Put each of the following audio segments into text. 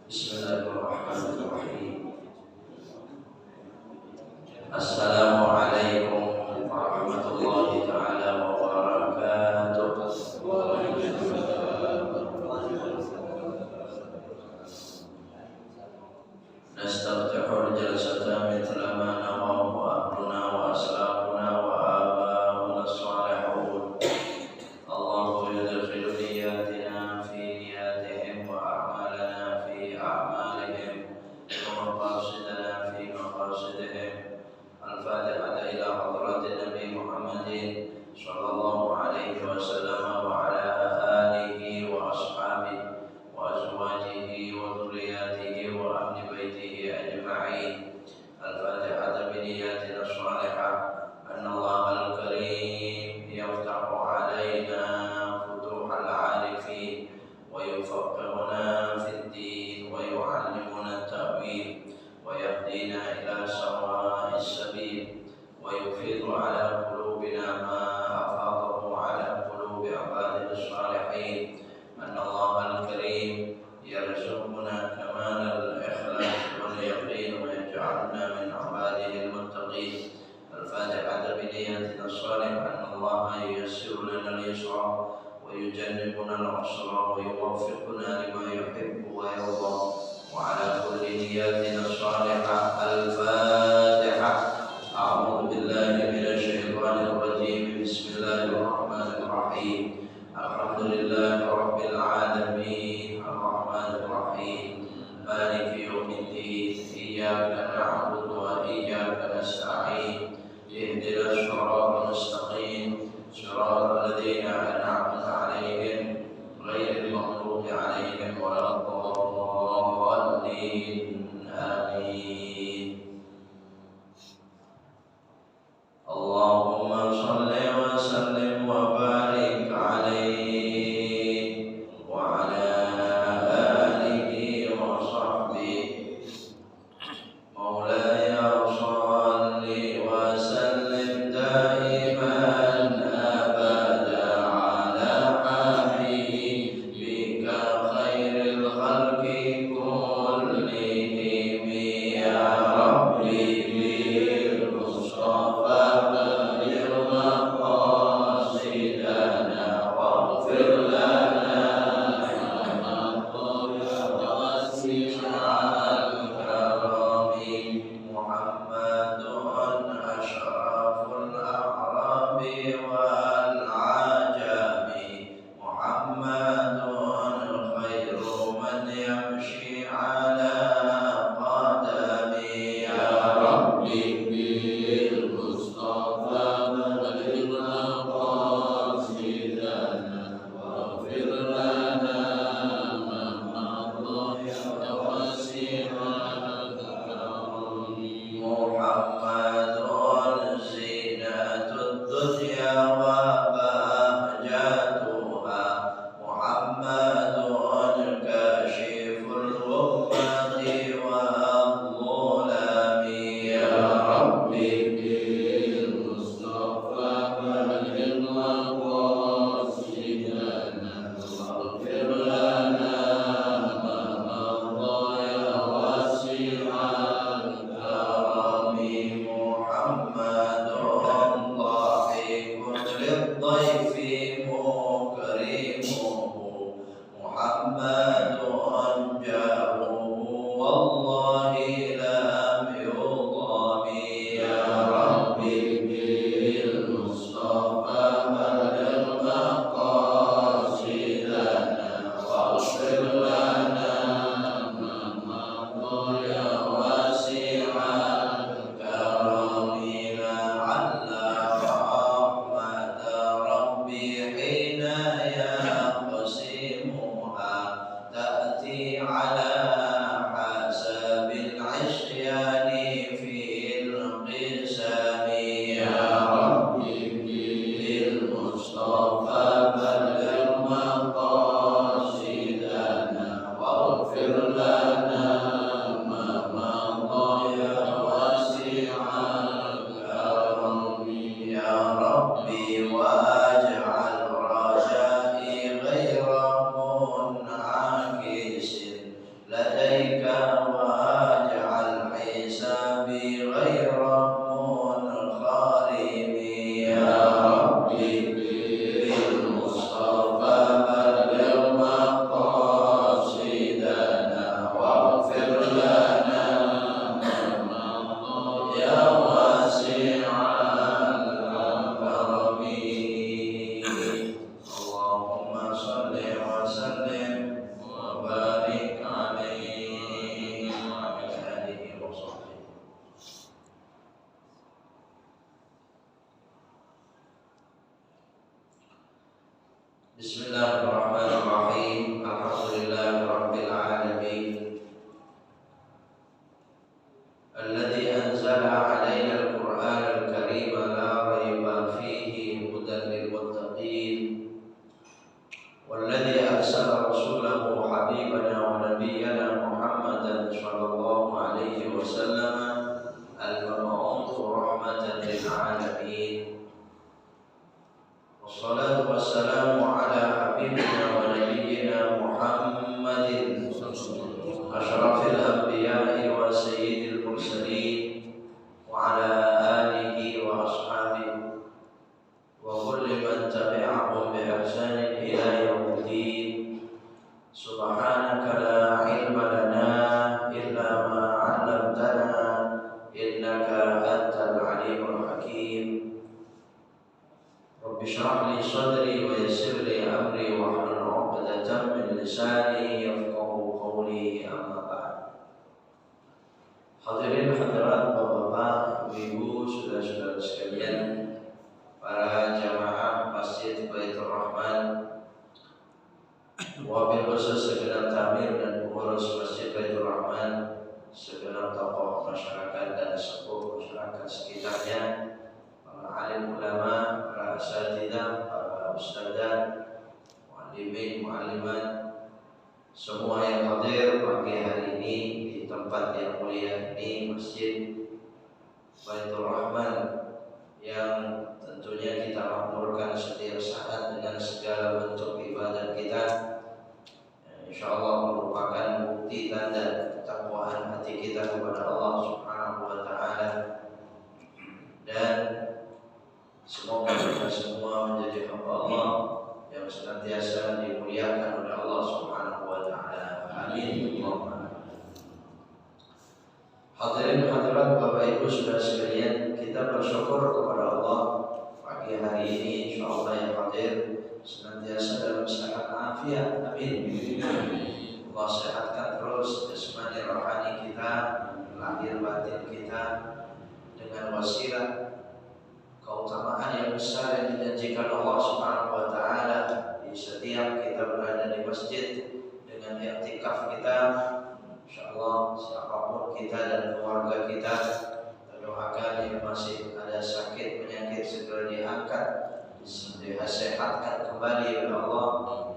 Bismillahirrahmanirrahim. Assalamualaikum warahmatullahi taala wabarakatuh. Nastaftihul jalsata mithla ma nawahu ahluna wa aslafuna wa abauna as-salihun. Allahu yudkhilu niyatina fi niyatihim wa a'malana fi a'malihim wa maqasidana fi maqasidihim. Al-Fatihah ila hadratin Nabi Muhammadin sallallahu alaihi wasallam wa ala alihi wa ashabihi wa azwajihi wa dhurriyyatihi wa ahli baitihi ajma'in. Al-Fatihah bi niyatina shalihah. Anna Allahal Karim yaftahu alaina futuhal arifin wa yufaqqihuna fid din wa yu'allimuna at-ta'wil wa yahdina ila sawa'is sabil wa yufidu ala qulubina ma afadahu ala qulubi ibadihi as-salihin. Anna Allahal Karim yarzuquna kamalal ikhlas wal yaqin wa yaj'alna min ibadihi al-muttaqin. Al-Fatihah bi niyatina shalihah. Anna Allah yuyassiru lana al-yusra wa yujannibuna al-usra wa yuwaffiquna lima yuhibbu wa yarda. Wa ala kulli niyatina shalihah. Al-Fatihah. A'udzu billahi minasy syaithanir rajim. Bismillahirrahmanirrahim. Alhamdulillahi rabbil alamin. Ar-Rahmanir Rahim. Maliki yaumiddin. Iyyaka na'budu wa iyyaka nasta'in. Ihdinas siratal mustaqim. Siratal ladzina an'amta 'alaihim ghairil maghdubi 'alaihim waladdallin. Amin. Allahumma shalli wa sallim wa barik alaihi wa ala alihi wa sahbihi. Maulaya shalli wa sallim daiman abada ala habibika khairil khalqi kullihim ya Rabbi bil Mustafa balligh maqasidana waghfir lana ma wasi'al karami. Muhammadun ashraful a'rabi wal ajami. Muhammadun khairu man yamshi ala qadami. Ya Rabbi bil Mustafa balligh maqasidana waghfir lana ma wasi'al karami. Muhammadun zinatud dunya wa bahjatuha. Muhammadun kashiful ummati wa dhulami. Ya Rabbi bil Mustafa balligh maqasidana waghfir lana ma ya wasi'al karami. Muhammadun dhahikun lidhayfi mukrimuhu. Muhammadun jaruhu wallahi lam yudhami. Ya Rabbi bil Mustafa balligh maqasidana waghfir lana ma ya wasi'al karami. La'alla rahmata rabbi hina yaqsimuha ta'ti ala hasabil isyani fil qisami. Ya Rabbi bil Mustafa balligh maqasidana waghfir lana ma ya wasi'al karami. Ya Rabbi waj'al rajai ghayra mun'akisin ladai أشرف الأنبياء وسيد المرسلين وعلى آله وأصحابه وكل من تبعهم بإحسان إلى يوم الدين. سبحانك لا علم لنا إلا ما علمتنا إنك أنت العليم الحكيم. رب اشرح لي صدري ويسر لي أمري واحلل عقدة من لساني يفقهوا قولي. أما بعد. Hadirin hadirat bapak-bapak, ibu, saudara-saudara sekalian, para jamaah Masjid Baitur Rahman, wabil khusus segenap tamir dan pengurus Masjid Baitur Rahman, segenap tokoh masyarakat dan sepuh masyarakat sekitarnya, para alim ulama, para asatidzah, para ustadzah, muallimin, muallimat, semua yang hadir pagi hari ini di tempat yang mulia ini, Masjid Baitur Rahman, yang tentunya kita makmurkan setiap saat dengan segala bentuk ibadah kita, insyaallah merupakan bukti tanda ketakwaan hati kita kepada Allah Subhanahu wa taala. Dan semoga kita semua menjadi hamba Allah yang senantiasa dimuliakan oleh Allah Subhanahu wa taala. Amin. Hadirin hadirat Bapak Ibu saudara sekalian, kita bersyukur kepada Allah pagi hari ini insyaallah yang hadir senantiasa dalam sehat afiat. Amin. Allah sehatkan terus jasmani rohani kita, lahir batin kita, dengan wasilah keutamaan yang besar yang dijanjikan Allah Subhanahu wa taala di setiap kita berada di masjid dengan i'tikaf kita. Insyaallah siapapun kita dan keluarga kita, doakan yang masih ada sakit penyakit segera diangkat, disehatkan kembali oleh Allah,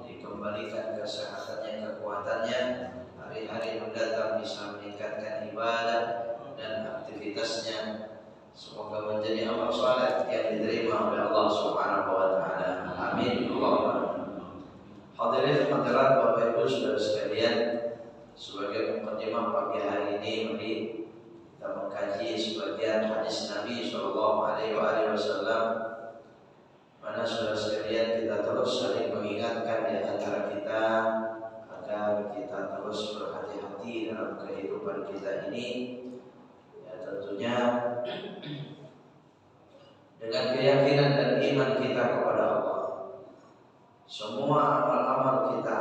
dikembalikan kesehatannya, kekuatannya, hari-hari mendatang bisa meningkatkan ibadah dan aktivitasnya. Semoga menjadi amal saleh yang diterima oleh Allah Subhanahu wa taala. Amin. Allahumma. Hadirin hadirat Bapak Ibu saudara sekalian, sebagai mukadimah pagi hari ini, mari kita mengkaji sebagian hadis Nabi sallallahu alaihi wasallam, mana saudara sekalian kita terus saling mengingatkan di antara kita agar kita terus berhati-hati dalam kehidupan kita ini. Ya, tentunya dengan keyakinan dan iman kita kepada Allah, semua amal-amal kita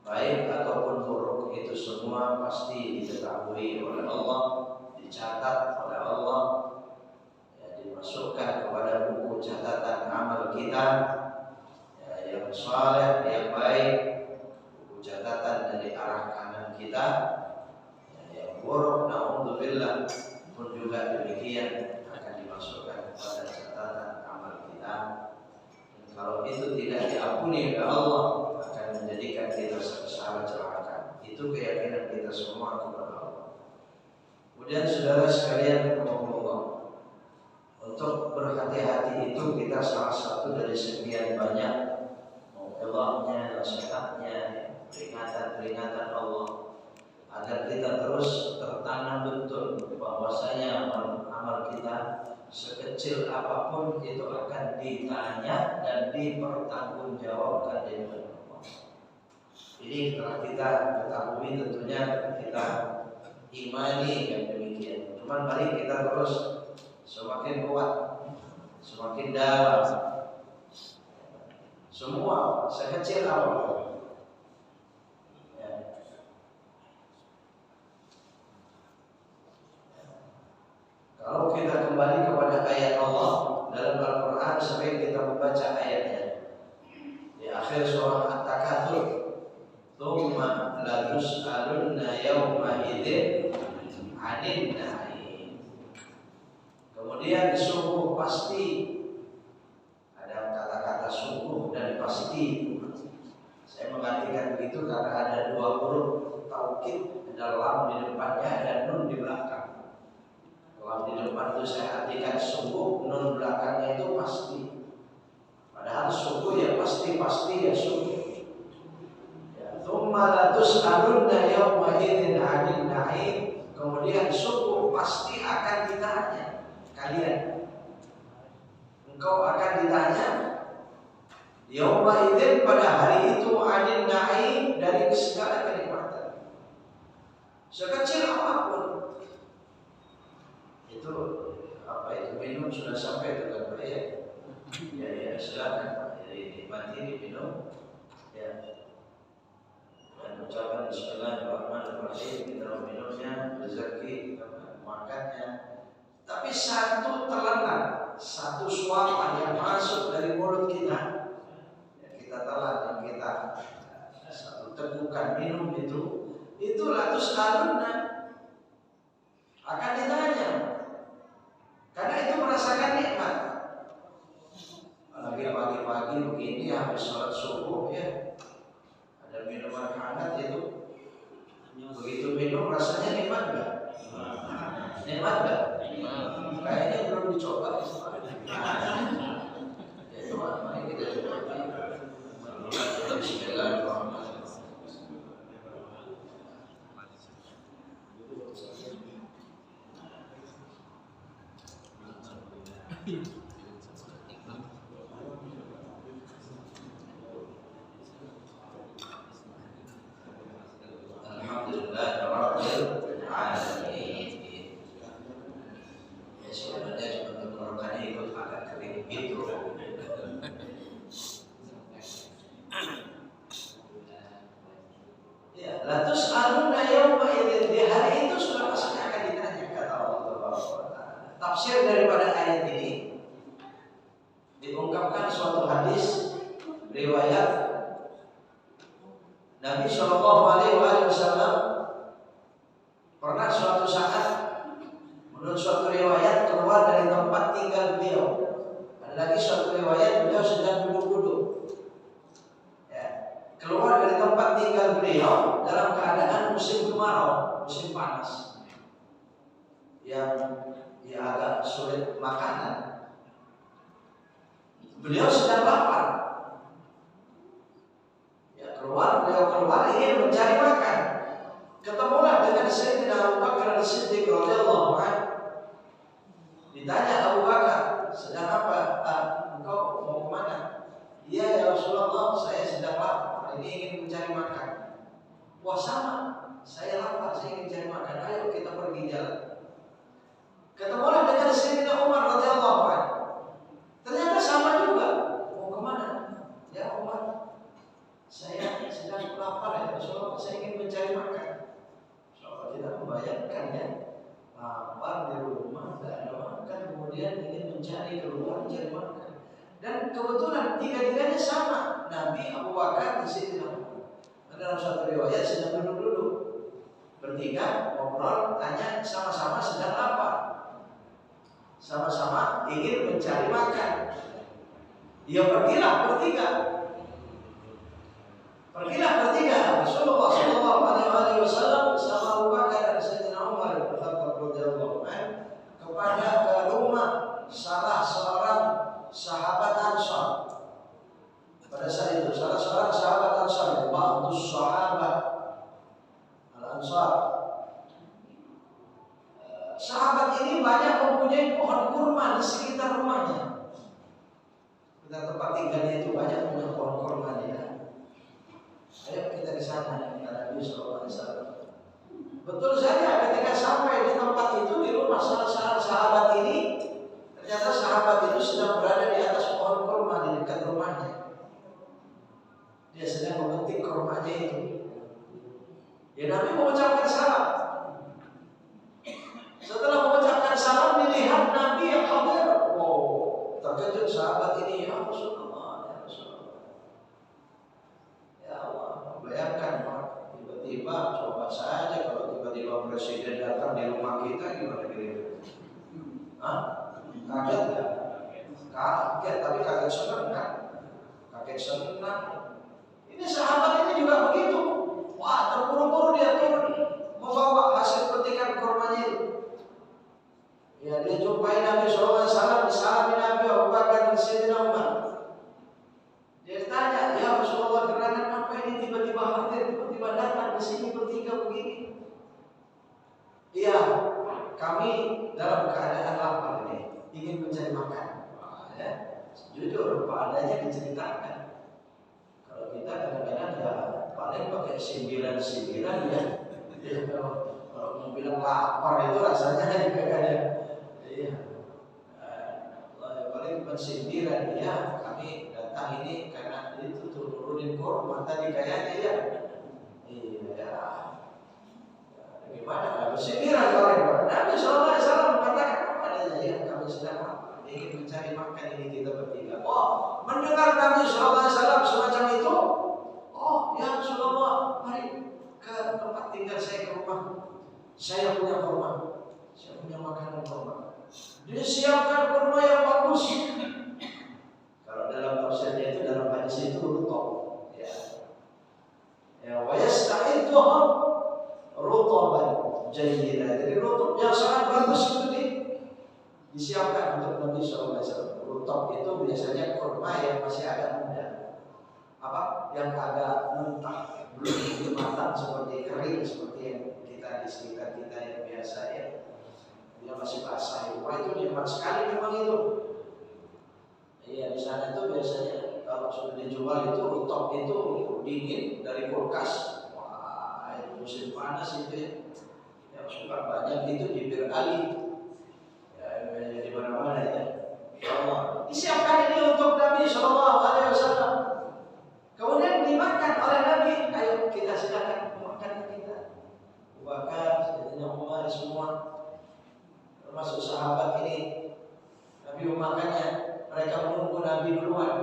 baik ataupun buruk itu semua pasti diketahui oleh Allah, dicatat oleh Allah, ya, dimasukkan kepada buku catatan amal kita, ya, yang saleh, yang baik, buku catatan dari arah kanan kita, ya, yang buruk, naudzubillah pun juga demikian akan dimasukkan kepada catatan amal kita. Dan kalau itu tidak diampuni oleh Allah, akan menjadikan kita sengsara celaka. Itu keyakinan kita semua kepada Allah. Kemudian saudara sekalian, untuk berhati-hati itu kita salah satu dari sekian banyak mau'izahnya, nasihatnya, peringatan-peringatan Allah, agar kita terus tertanam betul bahwasanya amal kita sekecil apapun itu akan ditanya dan dipertanggungjawabkan di hadapan Allah. Ini telah kita ketahui, tentunya kita imani yang demikian. Cuman mari kita terus semakin kuat, semakin dalam. Semua sekecil apapun. Kalau kita kembali kepada ayat Allah dalam Al-Quran, sering kita membaca ayatnya di akhir surah At-Takatsur, "Tsumma la tus'alunna yawma idzin 'anil na'im." Kemudian sungguh pasti, ada kata-kata sungguh dan pasti. Saya mengartikan begitu karena ada dua huruf taukid, ada lam di depannya, ada nun di belakang. Lam di depan itu saya artikan sungguh, nun belakangnya itu pasti. Padahal sungguh ya pasti ya sungguh. Ya, tsumma la tus'alunna yawma idzin 'anil na'im. Kemudian sungguh pasti akan ditanya kalian. Engkau akan ditanya yawma idzin pada hari itu 'anil na'im dari segala kenikmatan. Sekecil apapun. Itu apa itu minum sudah sampai ke Pak ya? Ya silakan dinikmati diminum ya. Dan ucapan Bismillahirrahmanirrahim kita minumnya, rezeki kita makannya. Tapi satu telan, satu suapan yang masuk dari mulut kita, ya kita telan dan kita satu tegukan minum itu latus alunna akan ditanya. Karena itu merasakan nikmat. Lagi pagi-pagi begini habis sholat subuh ya, ada minuman hangat itu. Begitu minum rasanya nikmat enggak? Nikmat enggak? Kayaknya belum dicoba. Ya itu mari kita coba. Bismillahirrahmanirrahim. Latus aluna yawma idzin, di hari itu sudah pasti akan ditanya kata Allah Taala. Tafsir daripada ayat ini diungkapkan suatu hadis riwayat Nabi Shallallahu Alaihi Wasallam pernah suatu saat menurut suatu riwayat keluar dari tempat tinggal beliau. Ada lagi suatu riwayat beliau sedang duduk-duduk. Keluar dari tempat tinggal beliau dalam keadaan musim kemarau, musim panas, yang agak sulit makanan. Beliau sedang lapar. Ya, beliau keluar ingin mencari makan. Ketemulah dengan Sayyidina Abu Bakar As-Siddiq radhiyallahu anhu. Ditanya Abu Bakar, sedang apa? Engkau mau kemana? Iya ya Rasulullah, saya sedang lapar. Ini ingin mencari makan. Wah sama, saya lapar, saya ingin mencari makan. Ayo kita pergi jalan. Ketemulah dengan Sayyidina Umar radhiyallahu anhu. Ternyata sama juga. Mau kemana? Ya Umar, saya sedang lapar ya Rasulullah, saya ingin mencari makan. Soalnya tidak membayangkan ya, lapar di rumah tidak ada makan, kemudian ingin mencari keluar mencari makan. Dan kebetulan tiga-tiganya sama. Nabi, Abu Bakar, di sini. Dalam suatu riwayat sedang duduk-duduk bertiga ngobrol, tanya sama-sama sedang apa? Sama-sama ingin mencari makan. Ya pergilah bertiga. Rasulullah Shallallahu Alaihi Wasallam sama Abu Bakar dan Sayyidina Umar bin Khattab radhiyallahu anhu kepada ke rumah salah seorang sahabat Ansar. Pada saat itu salah seorang sahabat Ansar, ba'dus sahabat Al-Ansar. Sahabat ini banyak mempunyai pohon kurma di sekitar rumahnya. Kita tempat tinggalnya itu banyak punya pohon kurma ya. Ayo kita ke sana, kata Nabi sallallahu alaihi wasallam. Betul saja ketika sampai di tempat itu di rumah salah seorang sahabat ini, ternyata sahabat itu sedang berada di atas pohon kurma di dekat rumahnya. Dia sedang memetik kurmanya itu. Ya Nabi mengucapkan salam. Setelah mengucapkan salam dilihat Nabi yang hadir. Wow, terkejut sahabat ini, ya Rasulullah, ya Rasulullah. Ya Allah, bayangkan Pak, tiba-tiba coba saja kalau tiba-tiba presiden datang di rumah kita gimana kira-kira? Kaget nggak? Kaget, tapi kaget senang kan? Kaget senang. Ini sahabat ini juga begitu. Wah, terburu-buru dia turun membawa hasil petikan kurmanya itu. Ya, dia jumpai Nabi SAW, disalami Nabi Abu Bakar dan Sayyidina Umar. Dia tanya, ya Rasulullah, gerangan apa ini tiba-tiba hadir, tiba-tiba datang Iya, kami dalam keadaan lapar ini, ingin mencari makan. Ya, jujur, apa adanya diceritakan. Kalau kita kadang-kadang ya paling pakai sindiran-sindiran ya. Kalau mau bilang lapar itu rasanya juga ada. Iya. Paling bukan sindiran ya. Kami datang ini karena itu turunin kurma tadi kayaknya ya. Iya. Gimana? Kalau sindiran kalau Nabi SAW mengatakan apa adanya ya. Kami sedang lapar, ingin mencari makan ini kita bertiga. Oh, mendengar Nabi SAW semacam itu. Oh, ya Rasulullah, mari ke tempat tinggal saya, ke rumah. Saya punya kurma, saya punya makanan kurma. Disiapkan kurma yang bagus. Kalau dalam tafsirnya itu, dalam hadis itu rutab. Ya, ya, wa yasta'iduhum rutaban jayyidan. Jadi rutab yang sangat bagus itu disiapkan untuk Nabi SAW. Rutab itu biasanya kurma yang masih agak muda. Apa yang agak mentah, belum matang seperti kering seperti yang kita di sekitar kita yang biasa ya, dia masih basah. Wah, itu nikmat sekali memang itu. Iya, di sana itu biasanya kalau sudah dijual itu top itu dingin dari kulkas. Wah, itu musim panas itu ya. Yang suka banyak itu di Bir Ali, ya, di mana-mana ya. Ya Allah, disiapkan ini untuk Nabi Sallallahu Alaihi Wasallam. Kemudian dimakan oleh Nabi. Ayo kita silakan makan kita. Abu Bakar, Sayyidina Umar, semua termasuk sahabat ini. Nabi memakannya. Mereka menunggu Nabi duluan,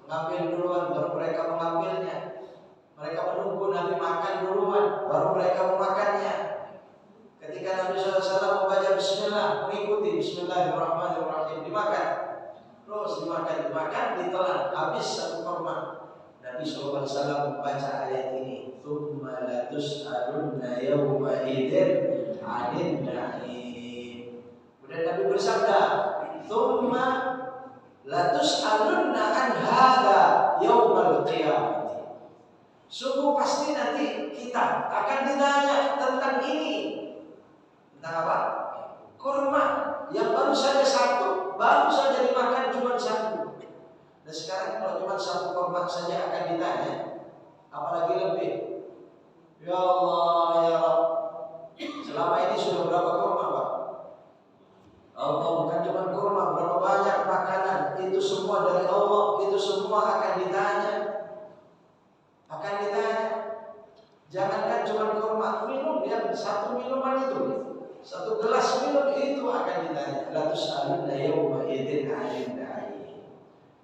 mengambil duluan, baru mereka mengambilnya. Mereka menunggu Nabi makan duluan, baru mereka memakannya. Ketika Nabi SAW membaca Bismillah, mengikuti Bismillahirrahmanirrahim, dimakan. Terus dimakan, ditelan, habis satu kurma. Nabi SAW membaca ayat ini, "Tsumma latus'alunna yawma idzin 'anil na'im." Kemudian Nabi bersabda, "Tsumma latus'alunna 'an hadza yaumal qiyamah." Sungguh pasti nanti kita akan ditanya tentang ini. Tentang apa? Kurma yang baru saja dimakan cuma satu. Dan sekarang kalau cuma satu kurma saja akan ditanya, apalagi lebih. Ya Allah, ya Rabb, selama ini sudah berapa kurma, Pak? Allah, bukan cuma kurma, berapa banyak makanan. Itu semua dari Allah, itu semua akan ditanya. Jangankan cuma kurma, minum ya, satu minuman itu, satu gelas minum itu akan ditanya. La tus'alunna yawma idzin 'anil na'im.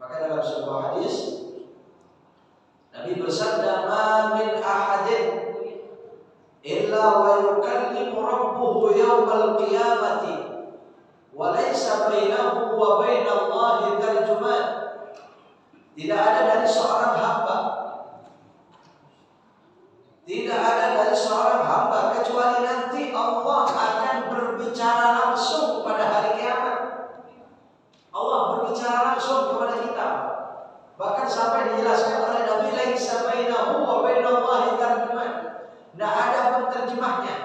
Maka dalam sebuah hadis Nabi bersabda, "Ma min ahadin illa wa yukallimu rabbuhu yawmal qiyamati wa laysa bainahu wa bainallahi tarjuman." Tidak ada dari seorang hamba kecuali nanti Allah akan berbicara langsung pada hari kiamat. Allah berbicara langsung kepada kita. Bahkan sampai dijelaskan oleh Nabi, laisa bainahu wa bainallahi tarjuman. Tidak ada penterjemahnya.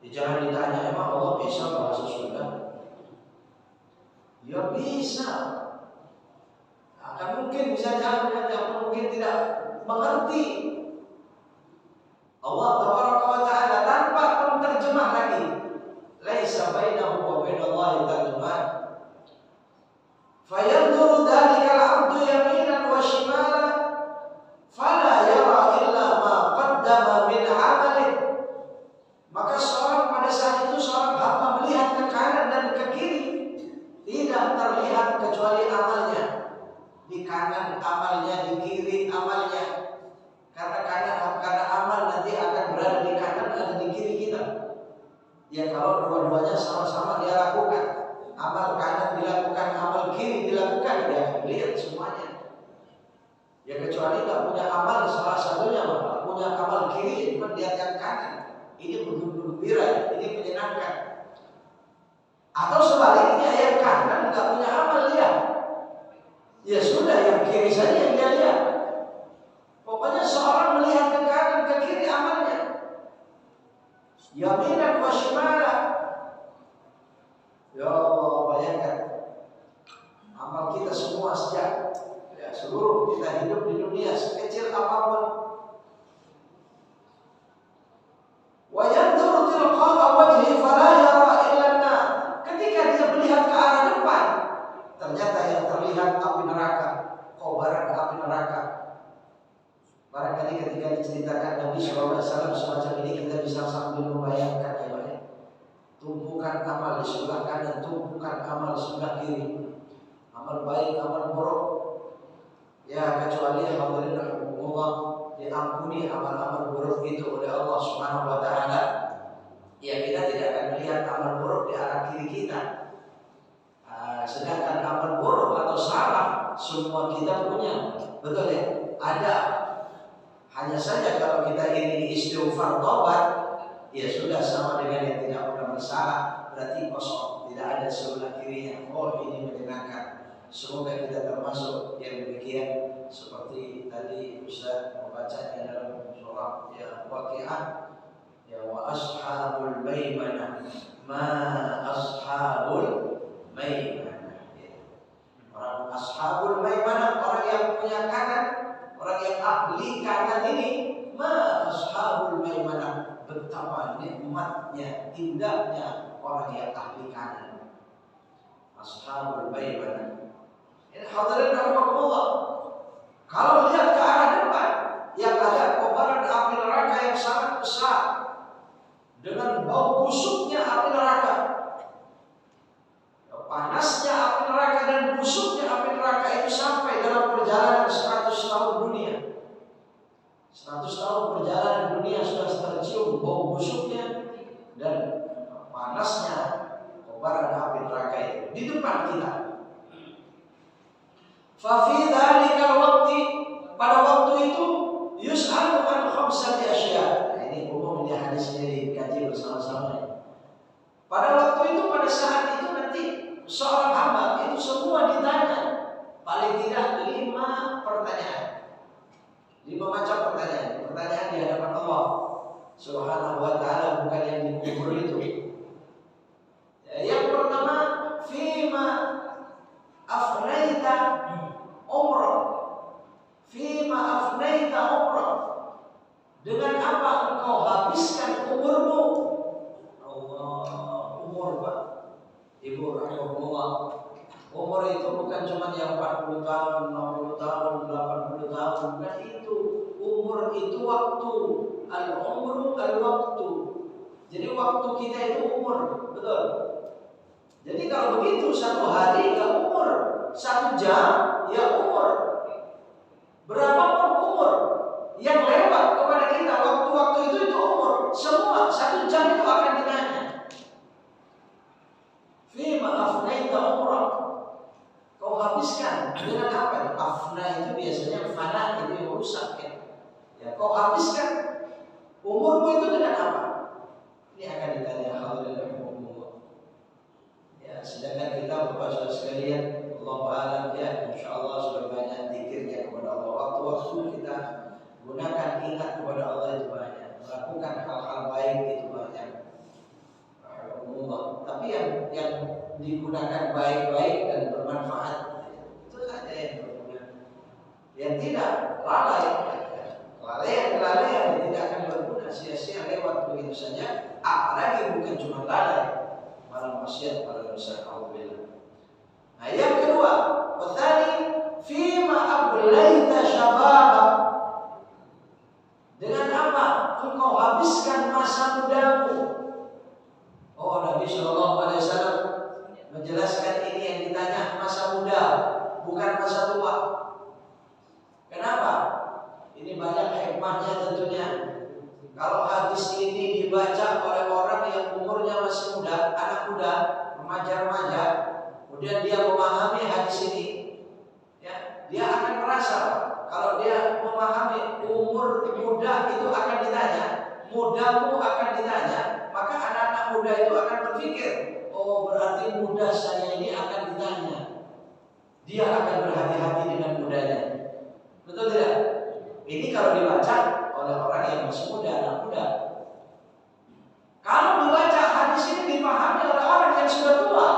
Jangan ditanya, emang Allah bisa bahasa Sunda? Ya bisa. Akan mungkin bisa jalan, mungkin tidak mengerti. Allah Tabaraka wa Ta'ala tanpa penterjemah lagi. Laisa bainahu wa bainallahi tarjuman. Fayanzuru dhalikal 'abdu yaminan wa shimalan fala yara illa ma qaddama min 'amalih. Maka pada saat itu seorang hamba melihat ke kanan dan ke kiri, tidak terlihat kecuali amalnya. Di kanan amalnya, di kiri amalnya. Karena amal nanti akan berada di kanan dan di kiri kita. Ya kalau dua-duanya sama-sama dia lakukan, amal kanan dilakukan, amal kiri dilakukan, dia akan lihat semuanya. Ya kecuali tak punya amal salah satunya, punya amal kiri cuma lihat yang kanan. Ini bergembira, ini menyenangkan. Atau sebaliknya yang kanan nggak punya amal lihat. Ya sudah, yang kiri saja yang dia lihat. Pokoknya seorang melihat ke kanan ke kiri amalnya. Barangkali ketika diceritakan Nabi SAW semacam ini kita bisa sambil membayangkan ya Pak. Tumpukan amal di sebelah kanan, tumpukan amal di sebelah kiri. Amal baik, amal buruk. Ya kecuali hadirin rahimakumullah diampuni amal-amal buruk itu oleh Allah Subhanahu wa taala. Ya kita tidak akan melihat amal buruk di arah kiri kita. Sedangkan amal buruk atau salah semua kita punya. Betul ya? Ada. Hanya saja kalau kita ingin istighfar tobat, ya sudah sama dengan yang tidak pernah bersalah, berarti kosong, tidak ada sebelah kirinya. Oh ini menyenangkan. Semoga kita termasuk yang demikian seperti tadi Ustaz membacanya dalam surah ya Waqiah ya wa ashabul maimanah ma ashabul maimanah. Orang ashabul maimanah, orang yang punya kanan, orang yang ahli kanan ini, ma ashabul maimanah, betapa nikmatnya, indahnya orang yang ahli kanan. Ashabul maimanah. Ini hadirin rahimakumullah. Kalau lihat ke arah depan, yang ada kobaran api neraka yang sangat besar dengan bau busuknya api neraka, panasnya api neraka dan busuknya api neraka itu sampai dalam perjalanan 100 tahun dunia. 100 tahun perjalanan dunia sudah tercium bau busuknya dan panasnya kobaran api neraka itu di depan kita. Fafi dzalikal waqti, pada waktu itu yus'alu an khamsati asya. Nah, ini umum di hadis ini dikaji bersama-sama. Pada waktu itu, pada saat itu nanti seorang hamba itu semua ditanya paling tidak 5 pertanyaan. 5 macam pertanyaan. Pertanyaan di hadapan Allah Subhanahu wa taala, bukan yang dikubur itu. Yang pertama, fima afnaita umrah. Fima afnaita umrah. Dengan apa engkau habiskan umurmu? Allah, umur Pak. Ibu rahimahullah. Umur itu bukan cuma yang 40 tahun, 60 tahun, 80 tahun. Bukan itu. Umur itu waktu. Al-umru al-waktu. Jadi waktu kita itu umur. Betul. Jadi kalau begitu 1 hari ya umur, 1 jam ya umur. Berapapun umur yang lewat kepada kita waktu-waktu itu umur. Semua 1 jam itu akan ditanya. Fima afnaita umrah. Kau habiskan dengan apa? Afna itu biasanya fana, itu yang rusak ya. Ya kau habiskan umurmu itu dengan apa? Ini akan ditanya hadirin umur. Ya, sedangkan kita Bapak Saudara sekalian, Allahu a'lam ya, insyaallah sudah banyak zikirnya kepada Allah. Waktu-waktu kita gunakan ingat kepada Allah itu banyak, melakukan hal-hal baik itu banyak. Tapi yang digunakan baik-baik dan bermanfaat itu saja yang berguna. Yang tidak lalai, yang tidak akan berguna, sia-sia lewat begitu saja. Apalagi bukan cuma lalai, malah maksiat pada dosa Allah. Nah yang kedua, bertani fima ablaita syababa. Dengan apa engkau habiskan masa mudamu? Oh Nabi SAW menjelaskan ini yang ditanya masa muda, bukan masa tua. Kenapa? Ini banyak hikmahnya tentunya. Kalau hadis ini dibaca oleh orang yang umurnya masih muda, anak muda, remaja-remaja, kemudian dia memahami hadis ini, ya, dia akan merasa kalau dia memahami umur muda itu akan ditanya, mudamu akan ditanya, maka anak-anak muda itu akan berpikir, oh berarti muda saya ini akan ditanya. Dia akan berhati-hati dengan mudanya. Betul tidak? Ini kalau dibaca oleh orang yang masih muda, anak muda. Kalau dibaca hadis ini dipahami oleh orang yang sudah tua.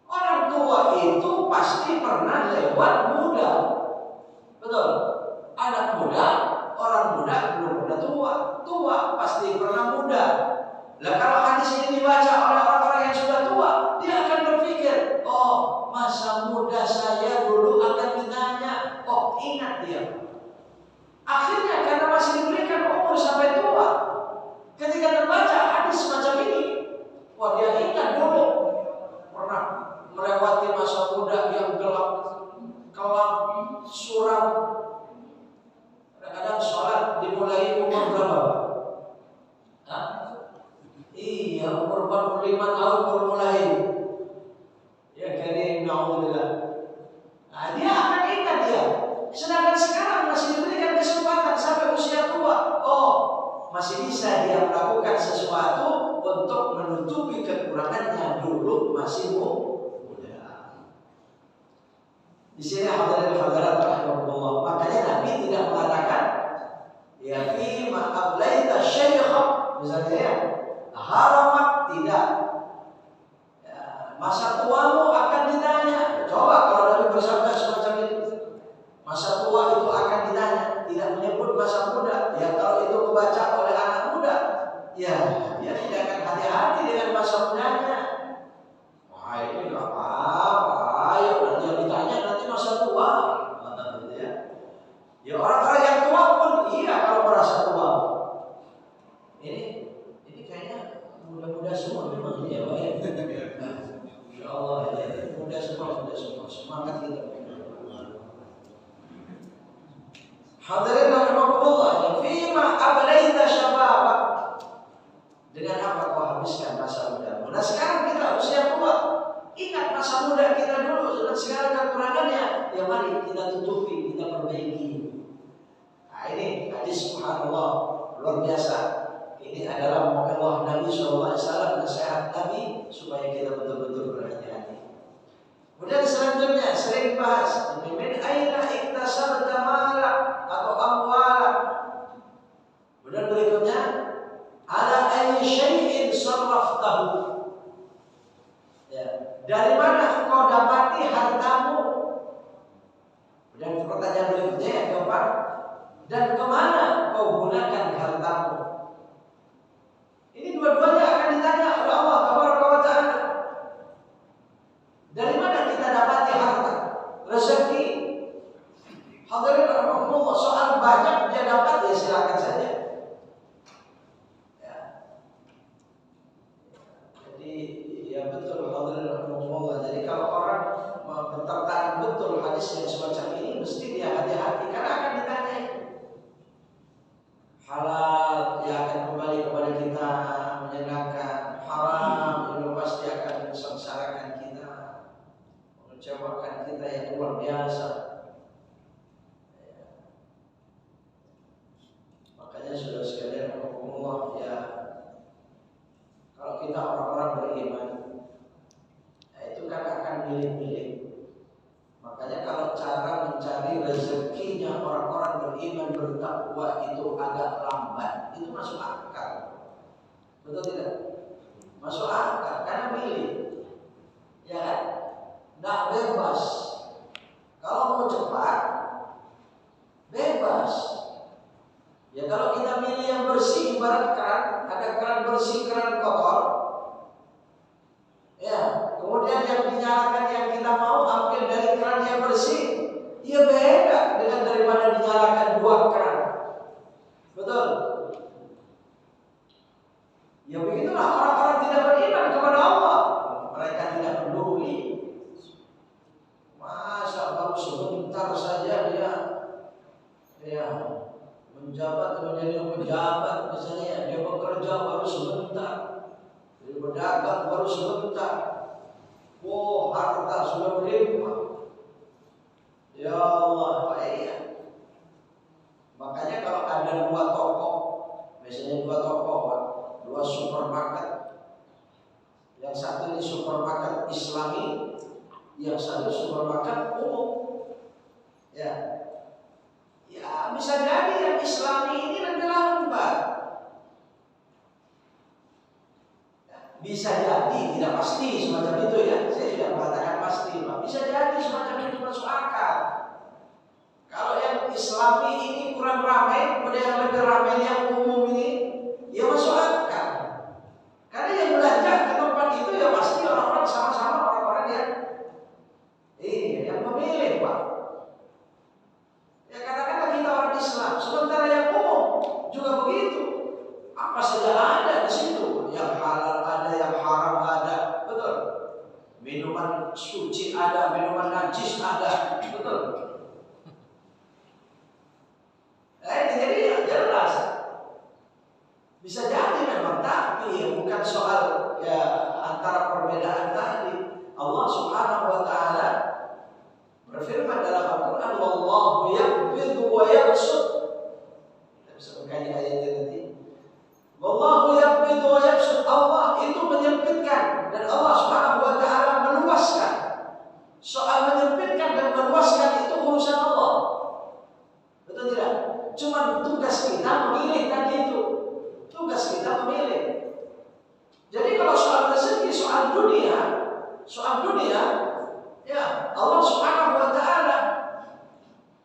Orang tua itu pasti pernah lewat muda. Betul? Anak muda, orang muda belum pernah tua. Tua pasti pernah muda. Lah kalau hadis ini dibaca oleh orang-orang yang sudah tua, dia akan berpikir, oh masa muda saya dulu akan ditanya. Oh ingat dia. masih bisa dia melakukan sesuatu untuk menutupi kekurangannya dulu masih muda. Di sini hadirin-hadirat rahimahullah, makanya Nabi tidak mengatakan ya fi ma ablaita syaikha, misalnya ya, haramat, tidak. Ya, masa tuamu akan ditanya. Coba kalau Nabi bersabda semacam itu, masa tua itu akan ditanya, tidak menyebut masa muda. Ya kalau itu kebaca oleh anak muda, ya dia tidak akan hati-hati dengan masa mudanya. Wah ini nggak apa-apa, ayo nanti yang ditanya nanti masa tua. Ya orang-orang yang tua pun iya kalau merasa tua. Ini kayaknya muda-muda semua memang ya Pak ya. Insya Allah ya, muda semua semangat kita. Hadirin rahimakumullah, ya fima ablaita syababak, dengan apa kau habiskan masa muda. Nah sekarang kita usia tua, ingat masa muda kita dulu dan sekarang kekurangannya, ya mari kita tutupi, kita perbaiki. Nah ini hadis subhanallah luar biasa. Ini adalah mau'izah Nabi SAW, nasihat Nabi supaya kita betul-betul berhati-hati. Kemudian selanjutnya sering bahas min aina iktasabta mala atau amwala. Kemudian berikutnya ala ayyi syai'in sarraftahu. Ya, dari mana engkau dapati hartamu? Dan pertanyaan berikutnya yang keempat, dan kemana kau gunakan hartamu? Ini dua-duanya akan ditanya oleh Allah Taala. Dari mana kita dapati harta, rezeki? Hadirin rahimahumullah, soal banyak dia dapat ya silakan saja. Ya. Jadi ya betul hadirin rahimahumullah. Jadi kalau orang bertentangan betul hadis yang semacam ini, mesti dia hati-hati karena akan ditanya. Halal dia akan kembali kepada kita menyenangkan, haram itu pasti akan mensengsarakan kita, mengecewakan kita yang luar biasa. Ya. Makanya saudara sekalian, Allah ya, kalau kita orang-orang beriman, ya itu kan akan milih-milih. Makanya kalau cara mencari rezekinya orang-orang beriman bertakwa itu agak lambat, itu masuk akal. Betul tidak? Masuk akal karena milih. Ya kan? Nggak bebas. Kalau mau cepat, bebas. Ya kalau kita milih yang bersih, ibarat keran, ada keran bersih, keran kotor. Ya, kemudian yang dinyalakan yang kita mau ambil dari keran yang bersih, ya beda dengan daripada dinyalakan dua keran. Betul? Ya begitulah orang-orang tidak beriman kepada Allah. Mereka tidak peduli. Masa baru sebentar saja dia ya menjabat menjadi pejabat, misalnya dia bekerja baru sebentar, dia berdagang baru sebentar. Oh, harta sudah berlimpah. Ya Allah, Pak ya. Makanya kalau ada dua toko, misalnya dua toko, dua supermarket, yang satu ini supermarket Islami, yang satu supermarket umum, ya. Ya bisa jadi yang Islami ini nanti lambat. Bisa jadi, tidak pasti semacam itu ya. Saya tidak mengatakan pasti, Pak. Bisa jadi semacam itu masuk akal. Kalau yang Islami ini kurang ramai, kemudian yang lebih ramai yang umum ini, ya masuk akal. Karena yang belanja ke tempat itu ya pasti orang-orang sama-sama orang-orang yang memilih, Pak. Ya katakanlah kita orang Islam, sementara yang umum juga begitu. Apa saja ada di situ, yang halal ada, yang haram ada, betul. Minuman suci ada, minuman najis ada, betul. Jadi ya jelas. Bisa jadi memang, tapi bukan soal ya antara perbedaan tadi. Allah Subhanahu wa taala berfirman dalam Al-Qur'an, "Wallahu yaqbidu wa yabsut." Kita bisa mengkaji ayatnya nanti. Cuma tugas kita memilih tadi itu. Tugas kita memilih. Jadi kalau soal rezeki, soal dunia, ya Allah Subhanahu wa taala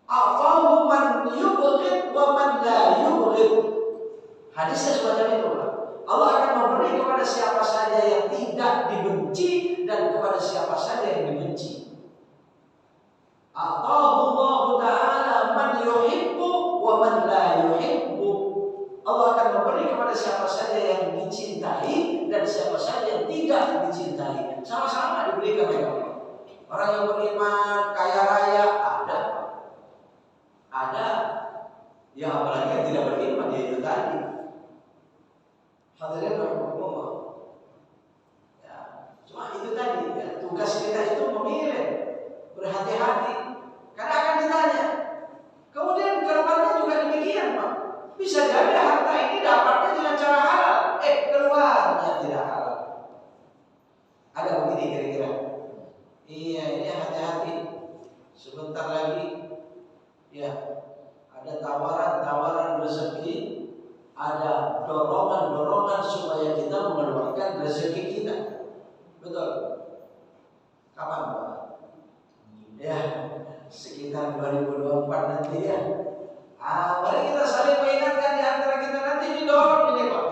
a'tahu man yubghid wa man la yubghid. Hadisnya semacam itu, Pak. Allah akan memberi kepada siapa saja yang tidak dibenci dan kepada siapa saja yang dibenci. A'tahu Allah taala man yuhibbu wa man la yuhibbu. Allah akan memberi kepada siapa saja yang dicintai dan siapa saja yang tidak dicintai. Sama-sama diberikan oleh Allah. Orang yang beriman, kaya raya, ada. Ya apalagi yang tidak beriman, dia itu tadi. Hadirin rahimahullah. Ya, cuma itu tadi. Ya, tugas kita itu memilih, berhati-hati. Karena akan ditanya. Kemudian kedepannya juga demikian, Pak. Bisa jadi harta ini dapatnya dengan cara halal, keluarnya tidak halal. Ada begini kira-kira. Iya, ini hati-hati. Sebentar lagi, ya, ada tawaran-tawaran rezeki, ada dorongan-dorongan supaya kita mengeluarkan rezeki kita. Betul? Kapan, Pak? Ya, sekitar 2024 nanti ya. Mari kita saling mengingatkan di antara kita, nanti didorong ini, Pak.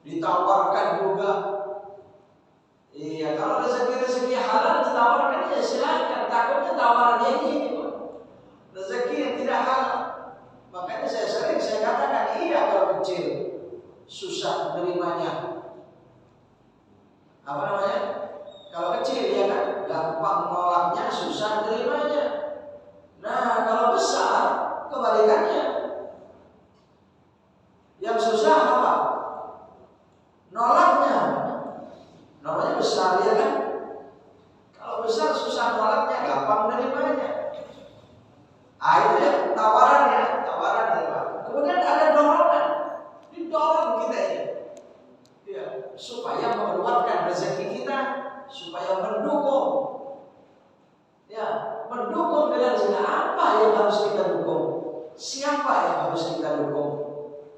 Ditawarkan juga. Iya, kalau rezeki halal ditawarkan ya silakan. Takutnya tawarannya ini, Pak. Rezeki yang tidak halal. Makanya saya katakan iya kalau kecil susah menerimanya. Apa namanya? Kalau kecil ya kan gampang menolaknya, susah menerimanya. Nah, kalau besar kebalikannya. Yang susah apa? Nolaknya. Namanya besar ya kan? Kalau besar susah nolaknya, gampang menerimanya. Itu ya tawaran ya Pak. Kemudian ada dorongan, didorong kita ini, ya, supaya mengeluarkan rezeki kita, supaya mendukung, ya, mendukung dengan zina. Apa yang harus kita dukung? Siapa yang harus kita dukung?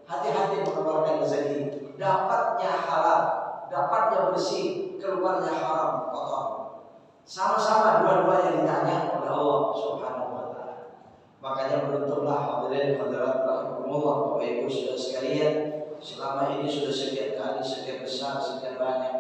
Hati-hati mengeluarkan rezeki. Dapatnya halal, dapatnya bersih, keluarnya haram, kotor. Sama-sama dua-duanya ditanya oleh Allah Subhanahu wa taala. Makanya beruntunglah hadirin hadirat rahimakumullah, Bapak Ibu saudara sekalian, selama ini sudah sekian kali, sekian besar, sekian banyak,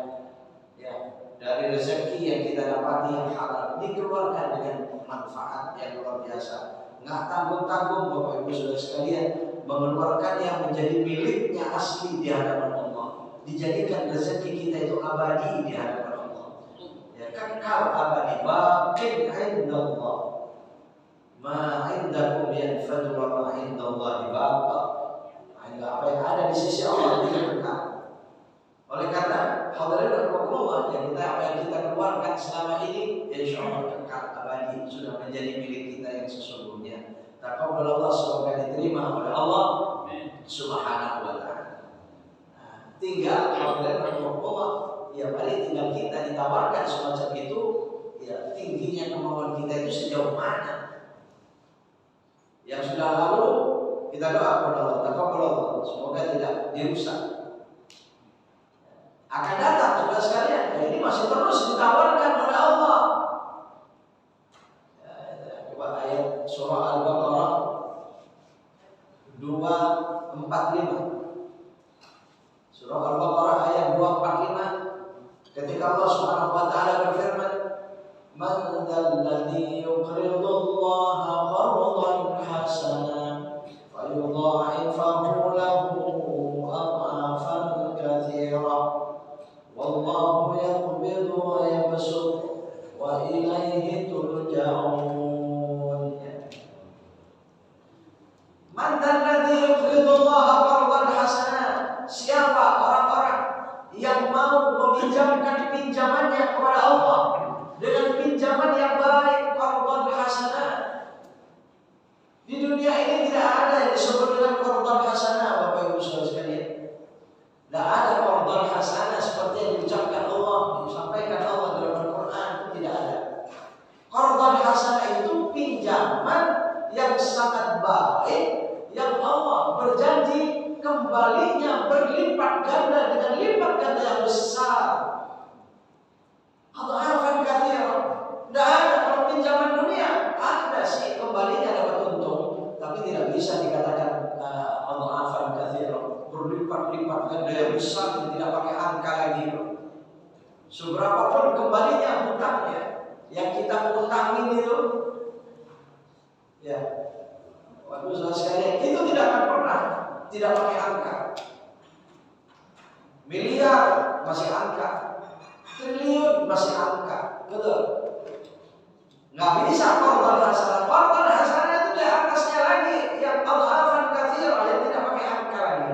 ya, dari rezeki yang kita dapati yang halal dikeluarkan dengan manfaat yang luar biasa. Nggak tanggung-tanggung Bapak Ibu saudara sekalian, mengeluarkan yang menjadi miliknya asli di hadapan Allah. Dijadikan rezeki kita itu abadi di hadapan Allah. Ya, kekal abadi, baqin indallah. Ma indakum yanfadu wa ma indallahi baqa. Apa yang ada di sisi Allah itu kekal. Oleh karena hadirin rahimakumullah, yang kita keluarkan selama ini insyaallah kekal abadi, sudah menjadi milik kita yang sesungguhnya. Taqabbal Allah, semoga diterima oleh Allah Subhanahu wa taala. Tinggal hadirin rahimakumullah, ya paling tinggal kita ditawarkan semacam itu, ya tingginya kemauan kita itu sejauh mana. Yang sudah lalu kita doa kepada Allah, taqabbal Allah, semoga tidak dirusak. Akan datang juga sekalian, ya, ini masih terus ditawarkan oleh Allah. Ya, coba ayat surah Al-Baqarah 245. Surah Al-Baqarah ayat 245, ketika Allah Subhanahu wa taala berfirman, "Man dzalladzi yuqridu Allaha qardan hasanan fayudha'ifahu lahu adhafan katsira wallahu yaqbidu wa yabsut wa ilaihi turja'un." Man dzalladzi yuqridu Allaha qardan hasanan. Siapa orang-orang yang mau meminjamkan pinjamannya kepada Allah dengan pinjaman yang baik, qardan hasanah. Di dunia ini tidak ada yang disebut dengan qardan hasanah, Bapak Ibu saudara sekalian. Tidak ada qardan hasanah seperti yang diucapkan Allah, disampaikan Allah dalam Al-Quran, tidak ada. Qardan hasanah itu pinjaman yang sangat baik, kembalinya berlipat ganda dengan lipat ganda yang besar. Adhafan katsira. Tidak ada kalau pinjaman dunia ada sih kembalinya dapat untung, tapi tidak bisa dikatakan adhafan katsira, berlipat-lipat ganda yang besar yang tidak pakai angka lagi. Seberapapun kembalinya hutangnya yang kita utangin itu, ya, waduh saudara sekalian, itu tidak akan pernah tidak pakai angka. Miliar masih angka, triliun masih angka, betul? Nggak bisa korban hasanah. Korban hasanah itu di atasnya lagi yang adhafan katsira yang tidak pakai angka lagi.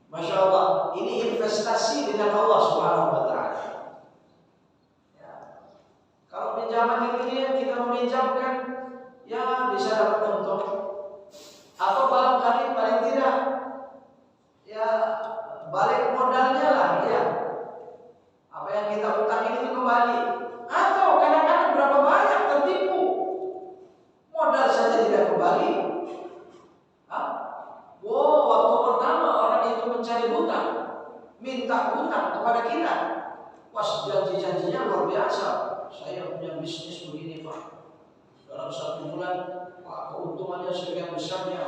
Masya Allah, ini investasi dengan Allah Subhanahu Wa Taala. Ya. Kalau pinjaman ini kita meminjamkan, ya bisa dapat untung. Atau barangkali paling tidak, ya balik modalnya lah, ya. Apa yang kita utangin itu kembali. Atau kadang-kadang berapa banyak tertipu, modal saja tidak kembali. Wow, waktu pertama orang itu mencari hutang, minta hutang kepada kita, pas janji-janjinya luar biasa. Saya punya bisnis begini Pak, dalam 1 bulan Pak keuntungannya sekian besarnya.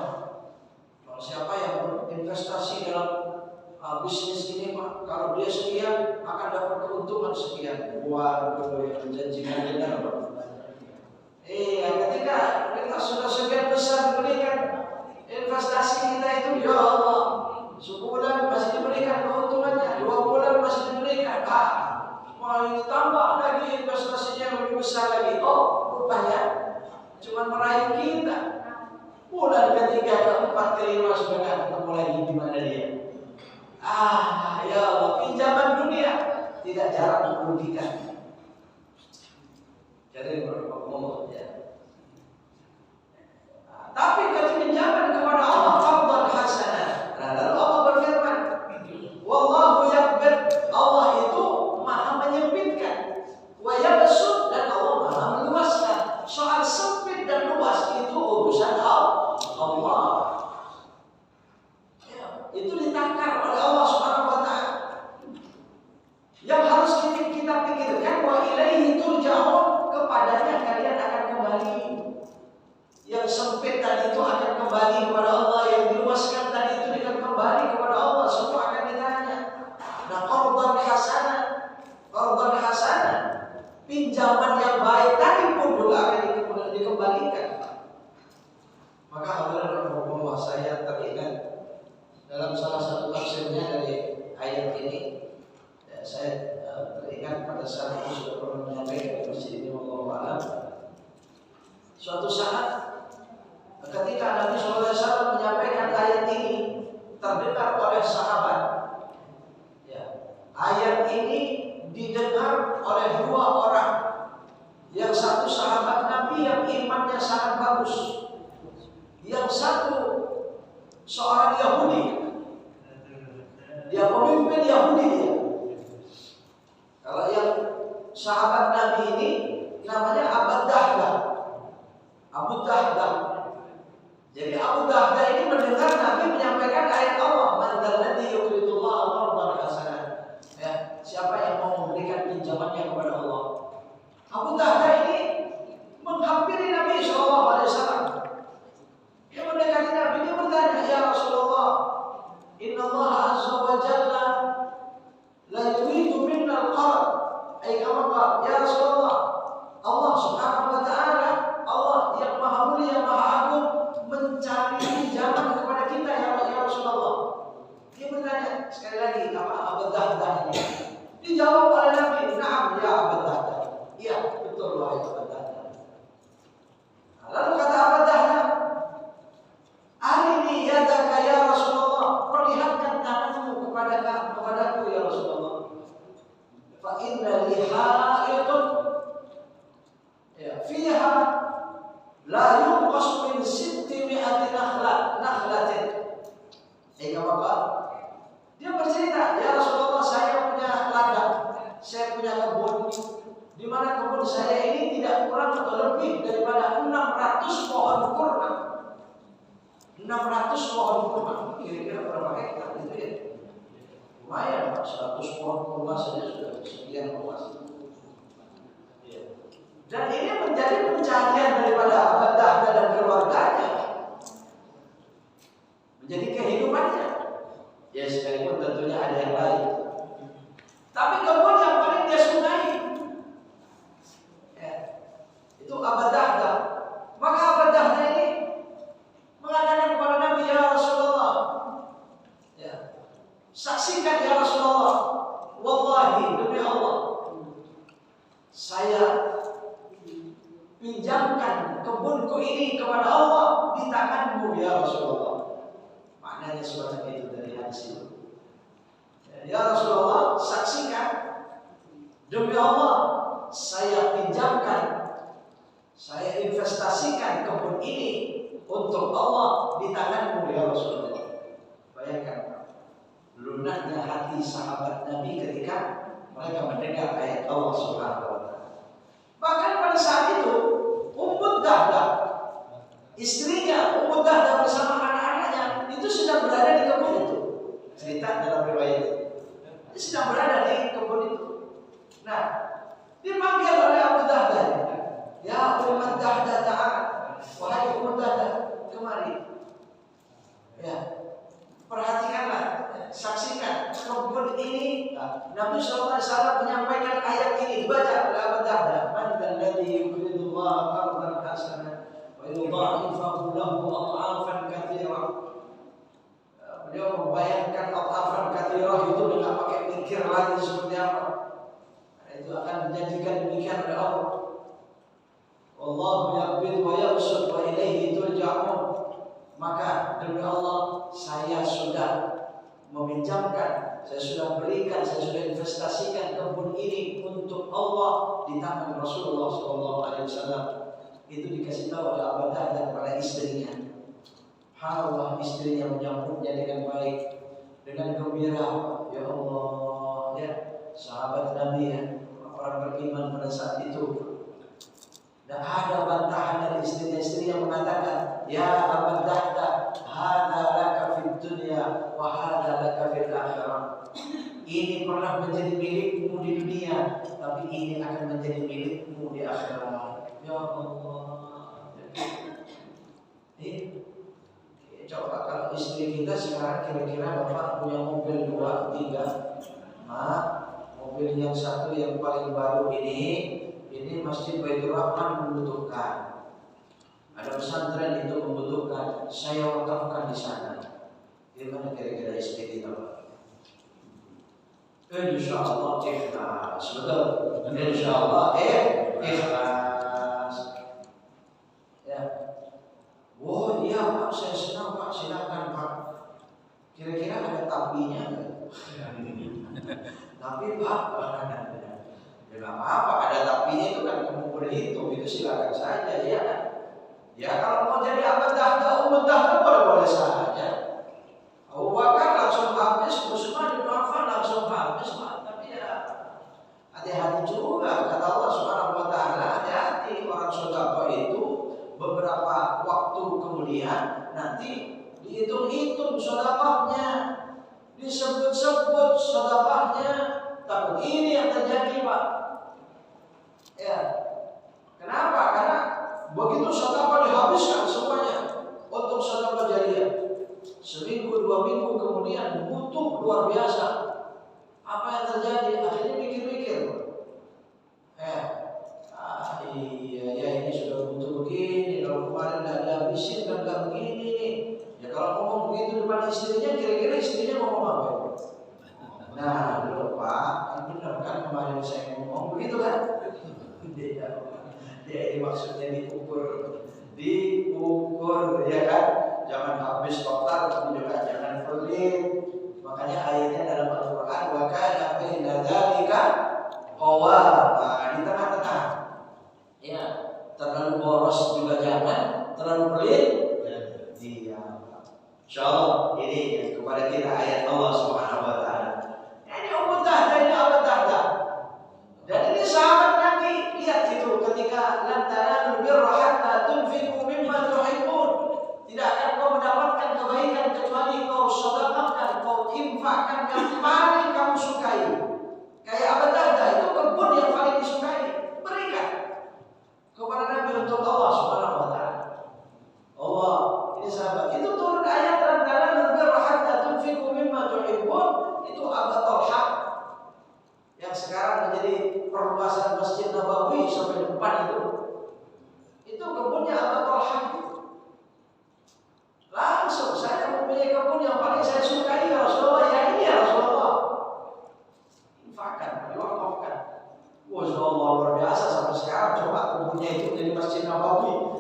Kalau siapa yang berinvestasi dalam bisnis ini Pak, kalau dia sekian akan dapat keuntungan sekian. Waduh, yang menjanjikan benar Pak. Ketika kita sudah sekian besar diberikan investasi kita itu, ya Allah, sebulan masih diberikan keuntungannya, 2 bulan masih diberikan, mau ditambah lagi investasinya lebih besar lagi. Oh, rupanya cuma merayu kita. Bulan ketiga, keempat, kelima sudah nggak ketemu lagi di mana dia. Ya Allah, pinjaman dunia tidak jarang merugikan. Jadi ngomong ya. Tapi kalau pinjaman kepada Allah fardhan hasanah. Nah, lalu Allah berfirman, wallahu yaqbid, Allah itu maha menyempitkan, wa yabsut, dan Allah maha meluaskan. Soal sempit dan luas itu urusan Allah. Ya, itu ditakar oleh Allah Subhanahu Wa Taala. Yang harus kita pikirkan, wa ilaihi turja'un, kepadanya kalian akan kembali. Yang sempit tadi itu akan kembali kepada Allah, yang diluaskan tadi itu akan kembali kepada Allah, semua akan ditanya. Nah, qardan hasanah, pinjaman yang baik tadi pun juga akan dikembalikan. Maka hadirin Allah, saya teringat dalam salah satu tafsirnya dari ayat ini, ya, saya teringat pada saat itu sudah pernah menyampaikan di masjid ini, wallahu a'lam. Suatu saat ketika Nabi SAW menyampaikan ayat ini, terdengar oleh sahabat. Ya, ayat ini didengar oleh 2 orang. Yang satu sahabat Nabi yang imannya sangat bagus, yang satu seorang Yahudi. Dia pemimpin Yahudi dia. Kalau yang sahabat Nabi ini namanya Abu Dahdah. Jadi Abu Dahdah ini mendengar Nabi menyampaikan ayat Allah, man dzalladzi yuqridullaha qardan hasanah. Ya, siapa yang mau memberikan pinjamannya kepada Allah? Abu Dahdah ini menghampiri Nabi SAW. Dia mendekati Nabi, dia bertanya, ya Rasulullah, inna Allah azza wa jalla la yuridu minna al-qard. Ya Rasulullah, Allah Subhanahu Wa Taala, Allah yang maha mulia, maha agung, mencari pinjaman kepada kita, ya Rasulullah. Dia bertanya sekali lagi, apa Abu Dahdah ini? Dijawab oleh Nabi, na'am ya Abu Dahdah. Iya, betul wahai Abu Dahdah. Lalu kata Abu Dahdah, arini yadaka ya Rasulullah, perlihatkan tanganmu kepadaku ya Rasulullah. Fa inna li ha'itun, ya, fiha la yunqas min 600 nakhlatin. Bapak, dia bercerita, ya Rasulullah, saya punya ladang, saya punya kebun, di mana kebun saya ini tidak kurang atau lebih daripada 600 pohon kurma. 600 pohon kurma, kira-kira berapa hektar itu ya? Lumayan, 100 pohon kurma saja sudah sekian luas. Ya. Dan ini menjadi pencarian daripada Abu Dahdah dan keluarganya, menjadi kehidupannya. Ya sekalipun tentunya ada yang lain, tapi kebun yang paling dia sukai ya, itu Abu Dahdah. Maka Abu Dahdah ini mengatakan kepada Nabi, ya Rasulullah, ya, saksikan ya Rasulullah, wallahi demi Allah, saya pinjamkan kebunku ini kepada Allah di tanganmu ya Rasulullah. Maknanya semacam itu dari hadis itu. Ya Rasulullah, saksikan demi Allah, saya pinjamkan, saya investasikan kebun ini untuk Allah di tanganmu ya Rasulullah. Bayangkan lunaknya hati sahabat Nabi ketika mereka mendengar ayat Allah Subhanahu wa taala. Bahkan pada saat itu Ummu Dahdah, istrinya Ummu Dahdah bersama anak-anaknya itu sedang berada di kebun itu. Cerita dalam riwayat itu, dia sedang berada di kebun itu. Nah, dipanggil oleh Abu Dahdah, ya Ummu Dahdah, ta'al, wahai Ummu Dahdah, kemari. Ya, perhatikanlah, saksikan kebun ini. Nabi SAW menyampaikan ayat ini, dibaca oleh Abu Dahdah. Man alladhi yuqridu Allah qardan hasanan wa yudha'ifahu lahu adha'afan katsirah. Beliau membayangkan adha'afan katsirah itu dengan pakai mikir lagi seperti apa. Itu akan menjanjikan demikian oleh Allah. Wallahu yaqbid wa yabsut wa ilaihi turja'un. Maka demi Allah, saya sudah meminjamkan, saya sudah berikan, saya sudah investasikan kebun ini untuk Allah di tangan Rasulullah SAW. Itu dikasih tahu oleh Abu Dahdah kepada istrinya. Allah, istrinya menyambutnya dengan baik, dengan gembira. Ya Allah, ya sahabat Nabi ya, orang beriman pada saat itu. Dan ada bantahan dari istri-istri yang mengatakan, ya Abu Dahdah, hadza laka fid dunya wa hadza laka fil akhirah. Ini pernah menjadi milikmu di dunia, tapi ini akan menjadi milikmu di akhirat. Ya Allah. Coba kalau istri kita sekarang kira-kira bapak punya mobil 2, 3, mobil yang satu yang paling baru ini Masjid Baitur Rahman membutuhkan, ada pesantren itu membutuhkan, saya wakafkan di sana. Gimana kira-kira istri kita, Pak? Insya Allah ikhlas, betul. Insya Allah ikhlas. Ya. Oh iya Pak, saya senang Pak, silakan Pak. Kira-kira ada tapinya nggak? Tapi Pak, ya nggak apa-apa, ada tapinya itu kan kamu berhitung, itu silakan saja ya kan. Ya kalau mau jadi Abu Dahdah, Ummu Dahdah boleh-boleh saja. Abu Bakar langsung habis, Utsman bin Affan langsung habis, tapi ya hati-hati juga. Kata Allah Subhanahu wa taala, hati-hati orang sedekah itu beberapa waktu kemudian nanti dihitung-hitung sedekahnya, disebut-sebut sedekahnya. Tapi ini yang terjadi, Pak. Ya. Kenapa? Karena begitu sedekah dihabiskan semuanya untuk sedekah jariyah. Seminggu 2 minggu kemudian butuh luar biasa. Apa yang terjadi? Akhirnya mikir-mikir. Iya ini sudah butuh begini. Kalau kemarin tidak dihabisin dan tidak begini nih. Ya kalau ngomong begitu depan istrinya, kira-kira istrinya ngomong apa? Nah, loh Pak, kan benar kan kemarin saya ngomong begitu kan? Dia ini maksudnya diukur ya kan? Jangan habis total, tapi juga jangan pelit. Makanya ayatnya dalam Al-Quran, wa kana baina dzalika qawam. Di tengah-tengah. Ya, terlalu boros juga jangan, terlalu pelit. Iya. Insyaallah ini kepada kita ayat Allah Subhanahu wa taala. Ini Ummu Dahdah, ini Abu Dahdah. Dan ini sahabat Nabi, lihat itu ketika lan tanalul birra hatta tunfiqu mimma tuhibbun. Tidak akan kau mendapatkan infakkan yang paling kamu sukai. Kayak Abu Darda itu kebun yang paling disukai, berikan kepada Nabi untuk Allah Subhanahu wa taala. Allah, ini sahabat, itu turun ayat antara lebih hatta tunfiqu mimma tuhibbun, itu Abu Talha yang sekarang menjadi perluasan Masjid Nabawi sampai depan itu. Itu kebunnya Abu Talha. Langsung saya mempunyai kebun yang paling saya sukai ya Rasulullah, ya ini ya Rasulullah. Infakkan, diwakafkan. Masya Allah, luar biasa sampai sekarang. Coba kebunnya itu jadi Masjid Nabawi.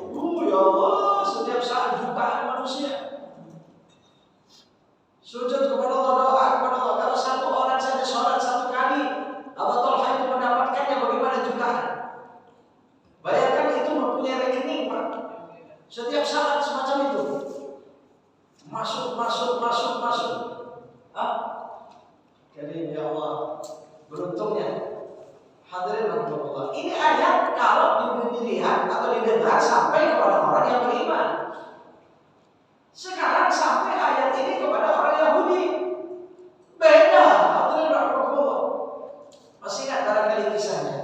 Ya Allah, setiap saat jutaan manusia sujud kepada Allah, doa kepada Allah. Kalau satu orang saja sholat satu kali, Abu Talha itu mendapatkannya bagaimana jutaan. Bayangkan itu mempunyai rekening, Pak. Setiap saat semacam itu. Masuk. Jadi ya Allah, beruntungnya hadirin Allah. Ini ayat kalau dilihat atau didengar sampai kepada orang yang beriman. Sekarang sampai ayat ini kepada orang Yahudi. Beda, hadirin Allah. Masih ingat barangkali kisahnya?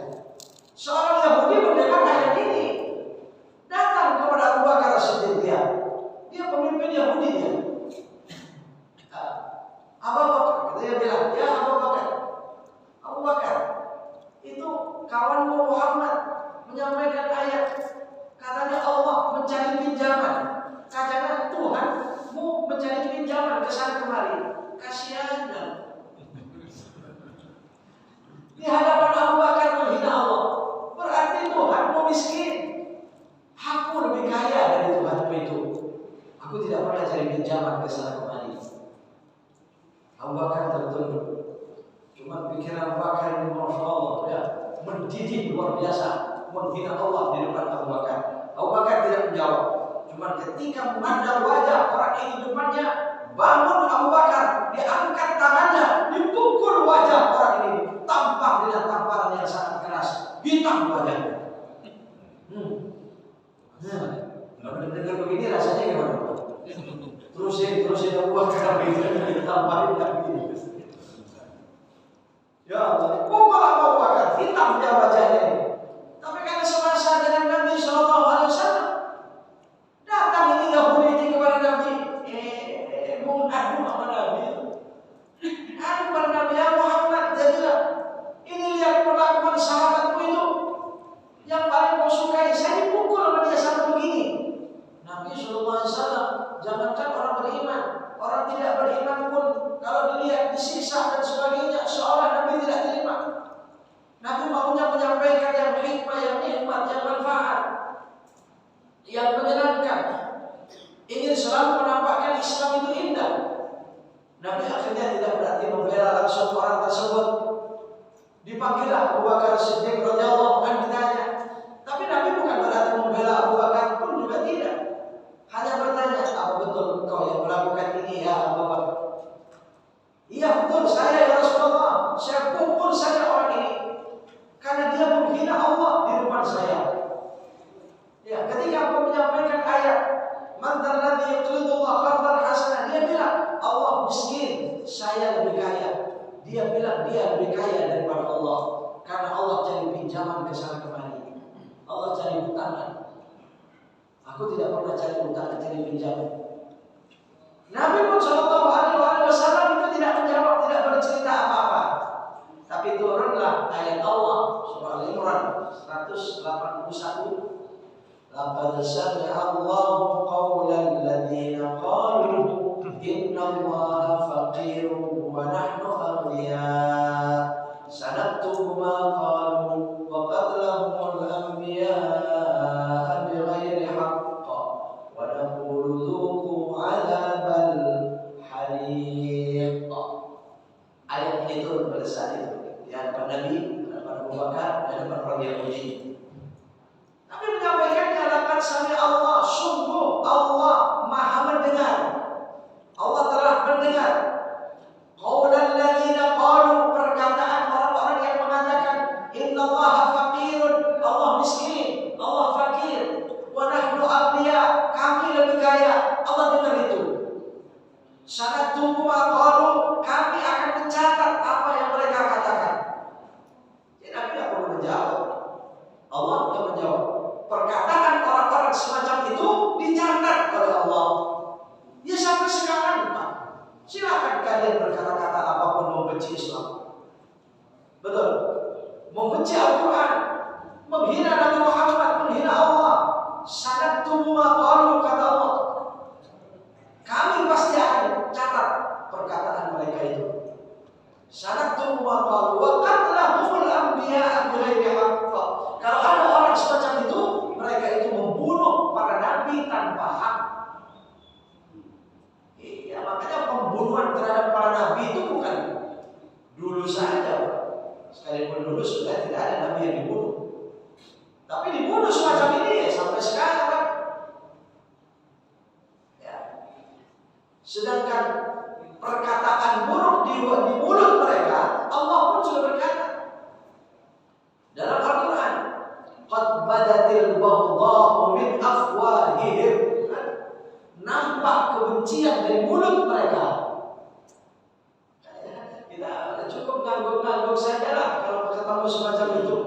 Seorang Yahudi mendengar ayat ini, datang kepada Abu Bakar As-Siddiq. Dia pemimpin Yahudi dia. Abu Bakar, dia bilang, ya Abu Bakar, itu kawanmu Muhammad menyampaikan ayat, katanya Allah mencari pinjaman, katanya Tuhanmu mencari pinjaman ke sana kemari. Kasihan kan? Di hadapan Abu Bakar menghina Allah, berarti Tuhanmu miskin. Aku lebih kaya dari Tuhanmu itu. Aku tidak pernah cari pinjaman ke sana kemari. Abu Bakar tertunduk. Cuma pikiran Abu Bakar ini Masya Allah ya, mendidih luar biasa, menghina Allah di depan Abu Bakar. Abu Bakar tidak menjawab. Cuma ketika memandang wajah orang ini di depannya, bangun Abu Bakar, diangkat tangannya, dipukul wajah orang ini, tampar dengan tamparan yang sangat keras, hitam wajahnya. Dengar begini rasanya gimana? Terusin Abu Bakar ditamparin lagi. Ya Allah, pukul Abu Bakar, hitam dia wajahnya. Tapi karena semasa dengan Nabi Sallallahu Alaihi Wasallam, datang ini Yahudi ini kepada Nabi, adu sama Nabi. Adu kepada Nabi, ya Muhammad, dia bilang, ini lihat perlakuan sahabatku itu, yang paling kau sukai, saya dipukul sama dia sampai begini. Nabi Sallallahu Alaihi Wasallam, jangankan orang beriman, orang tidak beriman pun kalau dilihat disiksa dan sebagainya, seolah Nabi tidak terima. Nabi maunya menyampaikan yang hikmah, yang nikmat, yang manfaat, yang menyenangkan, ingin selalu menampakkan Islam itu indah. Nabi akhirnya tidak berarti membela langsung orang tersebut. Dipanggillah Abu Bakar Siddiq radhiyallahu anhu ditanya. Tapi Nabi bukan berarti membela Abu Bakar pun juga tidak. Hanya bertanya, apa betul engkau yang melakukan ini ya Abu Bakar? Iya betul, saya ya Rasulullah. Saya pukul saja orang ini karena dia menghina Allah di depan saya. Ya, ketika aku menyampaikan ayat man dzalladzi yuqridullah qardan hasanah, dia bilang Allah miskin, saya lebih kaya. Dia bilang dia lebih kaya daripada Allah karena Allah cari pinjaman ke sana kemari. Allah cari hutangan. Aku tidak pernah cari hutangan, cari pinjaman. Nabi pun Shallallahu Alaihi Wasallam itu tidak menjawab, tidak bercerita apa-apa. Tapi turunlah ayat Allah surah Al-Imran 181. Laqad sami'a Allahu qawlan ladzina qalu innallaha faqirun wa nahnu aghniya. Sanaktubu ma qalu wa qatlahumul anbiya'a bighairi haqq wa naqulu dzuqu 'adzabal hariq. Ayat ini turun pada saat itu di hadapan Nabi, di hadapan Abu Bakar, di hadapan orang Yahudi. Tapi menyampaikannya laqad sami'a Allah, sungguh Allah Maha mendengar. Allah telah mendengar qaulal ladzina qalu, perkataan orang-orang yang mengatakan innallaha faqirun, Allah miskin, Allah fakir, wa nahnu aghniya, kami lebih kaya. Allah dengar itu. Sanaktubu ma qalu, kami Silakan kalian berkata-kata apapun membenci Islam. Betul. Membenci Al-Quran, menghina Nabi Muhammad, menghina Allah. Sanaktubu ma qalu, kata Allah. Kami pasti akan catat perkataan mereka itu. Sanaktubu ma qalu wa qatlahumul anbiya bighairi haqq. Kalau ada orang semacam itu, mereka itu membunuh para nabi tanpa hak. Ya, makanya pembunuhan terhadap para nabi itu bukan dulu saja, sekalipun dulu sudah tidak ada nabi yang dibunuh, tapi dibunuh semacam ini ya sampai sekarang. Ya. Sedangkan perkataan buruk di mulut mereka, Allah pun sudah berkata dalam Al-Quran, qad badatil baghdha'u min afwahihim. Nampak kebencian dari mulut mereka. Kita cukup ngangguk-ngangguk saja lah kalau ketemu semacam itu.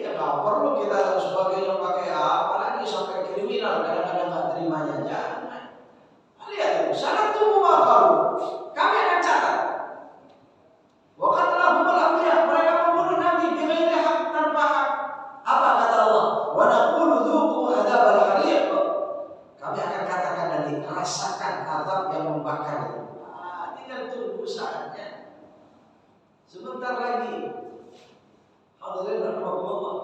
Nggak perlu kita harus sebagainya pakai apa lagi sampai kriminal, kadang-kadang nggak terimanya. Jangan. Lihat itu, sangat tunggu makalu. Kami akan catat. Waktu telah memulai mereka membunuh Nabi bighairi haq, tanpa hak. Apa kata Allah? Wa naqulu dzuqu adzabal hariq. Kami akan katakan nanti, rasakan azab yang membakar. Tinggal tunggu saatnya. Sebentar lagi. Hadirin rahmatullah.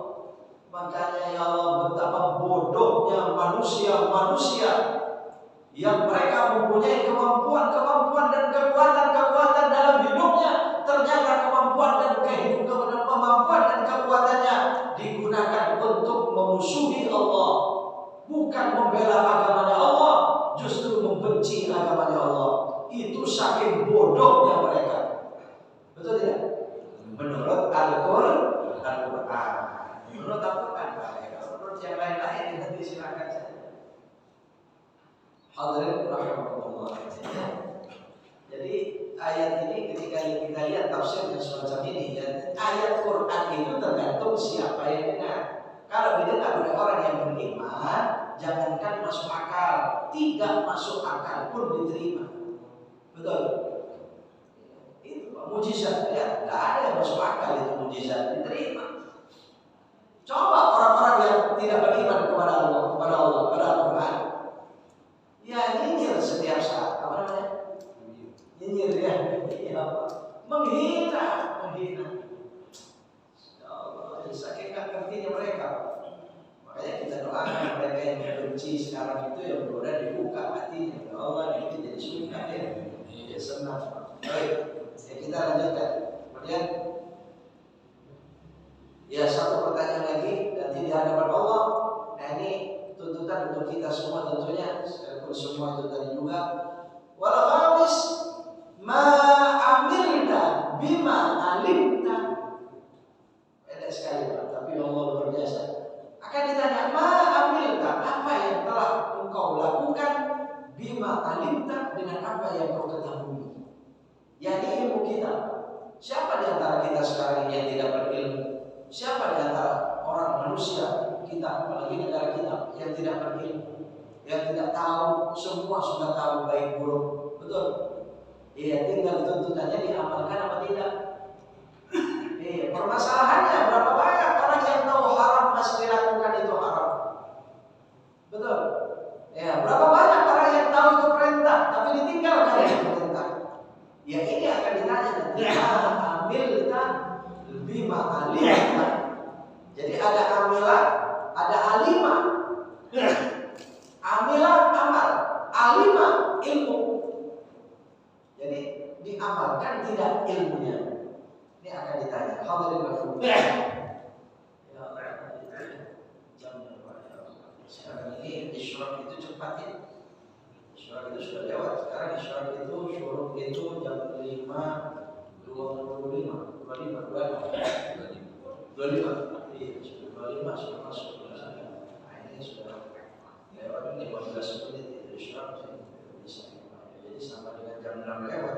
Makanya ya Allah, betapa bodohnya manusia-manusia yang mereka mempunyai kemampuan dan kekuatan dalam hidupnya. Ternyata kemampuan dan kekuatannya digunakan untuk memusuhi Allah. Bukan membela agamanya Allah, justru membenci agamanya Allah. Itu saking bodohnya mereka. Betul tidak? Menurut Al-Quran. Menurut Al-Quran. Menurut yang lain-lain nanti silakan saja. Hadirin rahimahullah. Jadi ayat ini ketika kita lihat tafsirnya semacam ini, dan ayat Quran itu tergantung siapa yang dengar. Kalau didengar oleh orang yang beriman, jangankan masuk akal, tidak masuk akal pun diterima. Betul? Itu mujizat ya, tidak ada yang masuk akal itu mujizat diterima. Coba orang-orang yang tidak beriman kepada Allah, kepada Al-Quran, ya nyinyir setiap saat, apa namanya? Nyinyir ya, menghina. Saking gak ngertinya mereka. Makanya kita doakan mereka yang benci sekarang itu, yang mudah dibuka hatinya. Ya Allah, ini jadi suka ya senang. Baik, ya kita lanjutkan. Kemudian ya satu pertanyaan lagi nanti di hadapan Allah. Nah ini tuntutan untuk kita semua tentunya, sekalipun semua itu tadi juga. Wal khamis ma amilta bima alimta. Sekali Pak, tapi Allah luar biasa. Akan ditanya, ma amilta, apa yang telah engkau lakukan, bima alimta, dengan apa yang kau ketahui. Yani ilmu kita. Siapa di antara kita sekarang ini yang tidak berilmu? Siapa di antara orang manusia kita, apalagi negara kita, yang tidak berilmu, yang tidak tahu, semua sudah tahu baik buruk. Betul? Iya, tinggal tuntutannya diamalkan apa tidak. Permasalahannya berapa banyak orang yang tahu haram masih dilakukan itu haram. Betul? Ya, berapa banyak orang yang tahu itu perintah tapi ditinggalkan itu perintah. Ya ini akan ditanya nanti. Amilta bima alimta. Jadi ada amilah, ada alimah. Amilah amal, alimah ilmu. Jadi diamalkan tidak ilmunya. Ini akan ditanya. Hadirin mafhum. Sekarang ini isyrak itu cepat ya. Isyrak itu sudah lewat. Sekarang isyrak itu syuruk itu jam 5:25. 25. Iya, 25 sudah masuk. Nah ini sudah lewat 15 menit itu isyrak bisa. Jadi sama dengan jam 6 lewat.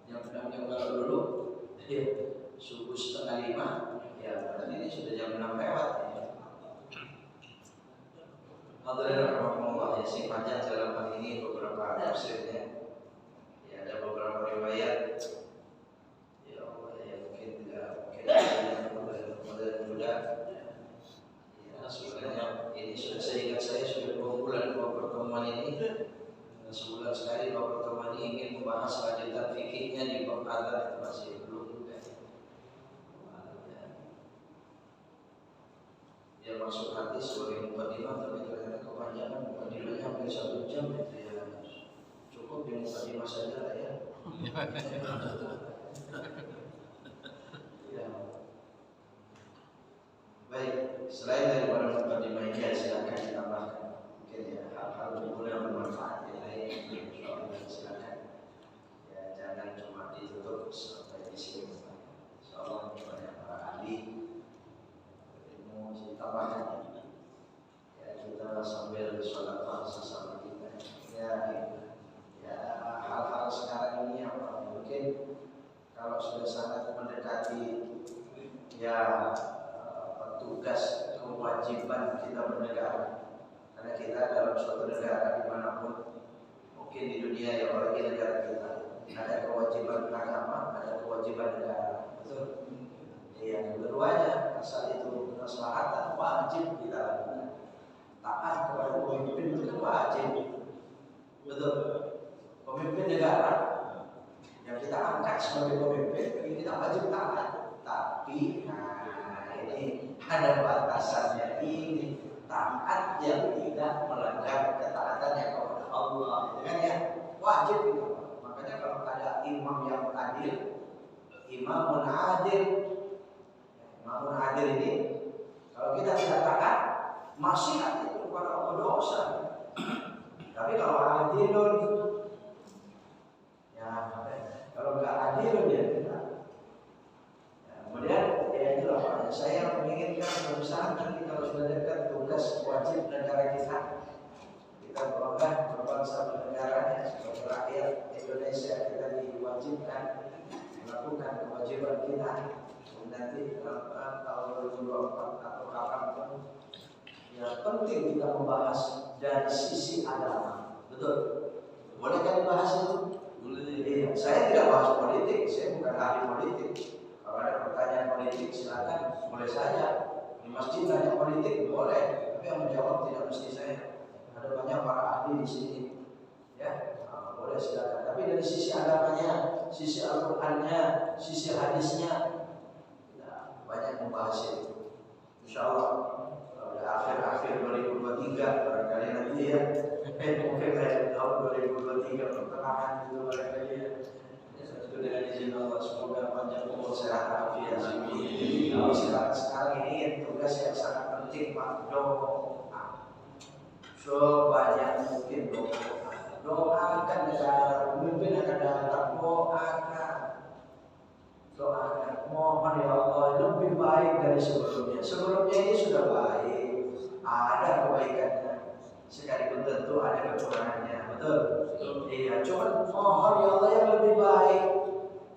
Jam 6 yang baru dulu. Ya, subuh 4:30 ya, berarti ini sudah jam 6 lewat ya. Hadirin rahmatullah, ya sing panjang dalam hal ini beberapa tafsirnya. sebulan sekali kalau pertemuan ini ingin membahas lanjutan fikihnya di bab adzan itu masih belum juga. Dia masuk hati sebagai mukadimah tapi ternyata kepanjangan mukadimahnya hampir 1 jam itu ya. Cukup di mukadimah saja lah ya. Ya. Baik, selain daripada mukadimah ini ya silakan ditambahkan. Mungkin ya hal-hal yang bermanfaat yang lain silakan. Ya jangan cuma ditutup sampai di sini. Insyaallah banyak para ahli ilmu ditambahkan. Ya kita sambil sholat sesama kita. Ya hal-hal sekarang ini apa mungkin kalau sudah sangat mendekati ya tugas kewajiban kita bernegara, karena kita dalam suatu negara dimanapun mungkin di dunia ya apalagi negara kita ada kewajiban agama, ada kewajiban negara, betul? Iya, keduanya asal itu kemaslahatan wajib kita lakukan. Taat kepada pemimpin itu kan wajib, betul? Pemimpin negara yang kita angkat sebagai pemimpin kita wajib taat, tapi ini ada batasannya, ini taat yang tidak melanggar ketaatannya kepada Allah, kan ya wajib itu. Makanya kalau ada imam yang adil, imamun adil ini kalau kita tidak taat maksiat itu kepada Allah dosa. Tapi kalau adilun ya kalau nggak adilun ya kita. Kemudian ya itulah saya menginginkan berusaha nanti kalau sudah dekat tugas wajib negara kita berbangsa bernegara sebagai rakyat Indonesia, kita diwajibkan melakukan kewajiban kita nanti tahun 2024 atau kapanpun. Ya penting kita membahas dari sisi agama, betul? Boleh kan dibahas itu? Boleh. Iya, saya tidak bahas politik, saya bukan ahli politik. Kalau ada pertanyaan politik silakan, boleh saja. Di masjid tanya politik boleh, tapi yang menjawab tidak mesti saya. Ada banyak para ahli di sini, ya boleh silakan. Tapi dari sisi agamanya, sisi Al-Qur'annya, sisi hadisnya, kita banyak membahas itu. Insya Allah pada akhir 2023 barangkali nanti ya, mungkin tahun 2023 pertengahan itu barangkali ya. Dengan izin Allah semoga panjang umur sehat afiat. Kalau sekarang ini tugas yang sangat penting Pak, doa. Sebanyak mungkin doakan negara, pemimpin akan datang, doakan, mohon ya Allah lebih baik dari sebelumnya. Sebelumnya ini sudah baik, ada kebaikannya, sekalipun tentu ada kekurangannya, betul? Iya, cuma mohon ya Allah yang lebih baik.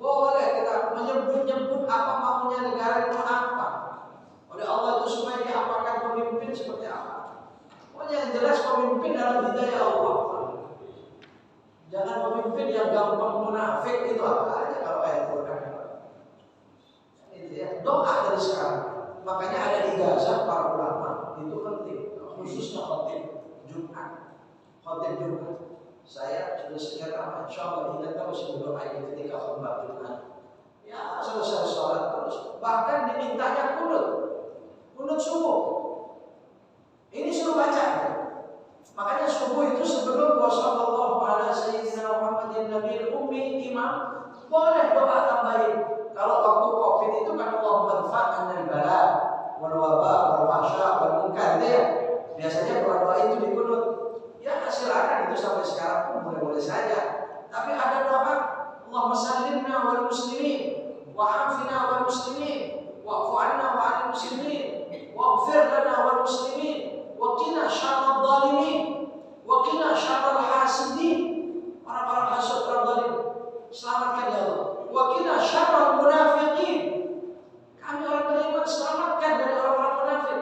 Boleh kita menyebut-nyebut apa maunya negara itu apa. Oleh Allah itu supaya diapakan pemimpin seperti apa. Pokoknya yang jelas pemimpin dalam hidayah Allah. Jangan pemimpin yang gampang munafik itu apa aja kalau ayat Quran. Itu ya, doa dari sekarang. Makanya ada ijazah para ulama itu penting, khususnya khotib Jumat. Khotib Jumat. Saya sudah sekian lama, insya Allah kita terus berdoa ketika khutbah Jumat. Ya selesai sholat terus, bahkan dimintanya kunut subuh. Ini suruh baca. Makanya subuh itu sebelum wassallallahu ala sayyidina Muhammadin nabiyil ummi imam boleh doa tambahin. Kalau waktu Covid itu kan Allahumma dfa'an al-bala wal waba wal fahsya wal munkar ya. Biasanya doa itu dikunut. Ya silakan itu sampai sekarang pun boleh-boleh saja. Tapi ada doa Allahumma sallimna wal muslimin wa afina wal muslimin wa'fu 'anna wa 'anil muslimin waghfir lana wal muslimin wa qina syarrad dhalimin wa qina syarral hasidin. Orang-orang hasud, orang zalim selamatkan ya Allah. Wa qina syarral munafiqin. Kami orang beriman selamatkan dari orang-orang munafik.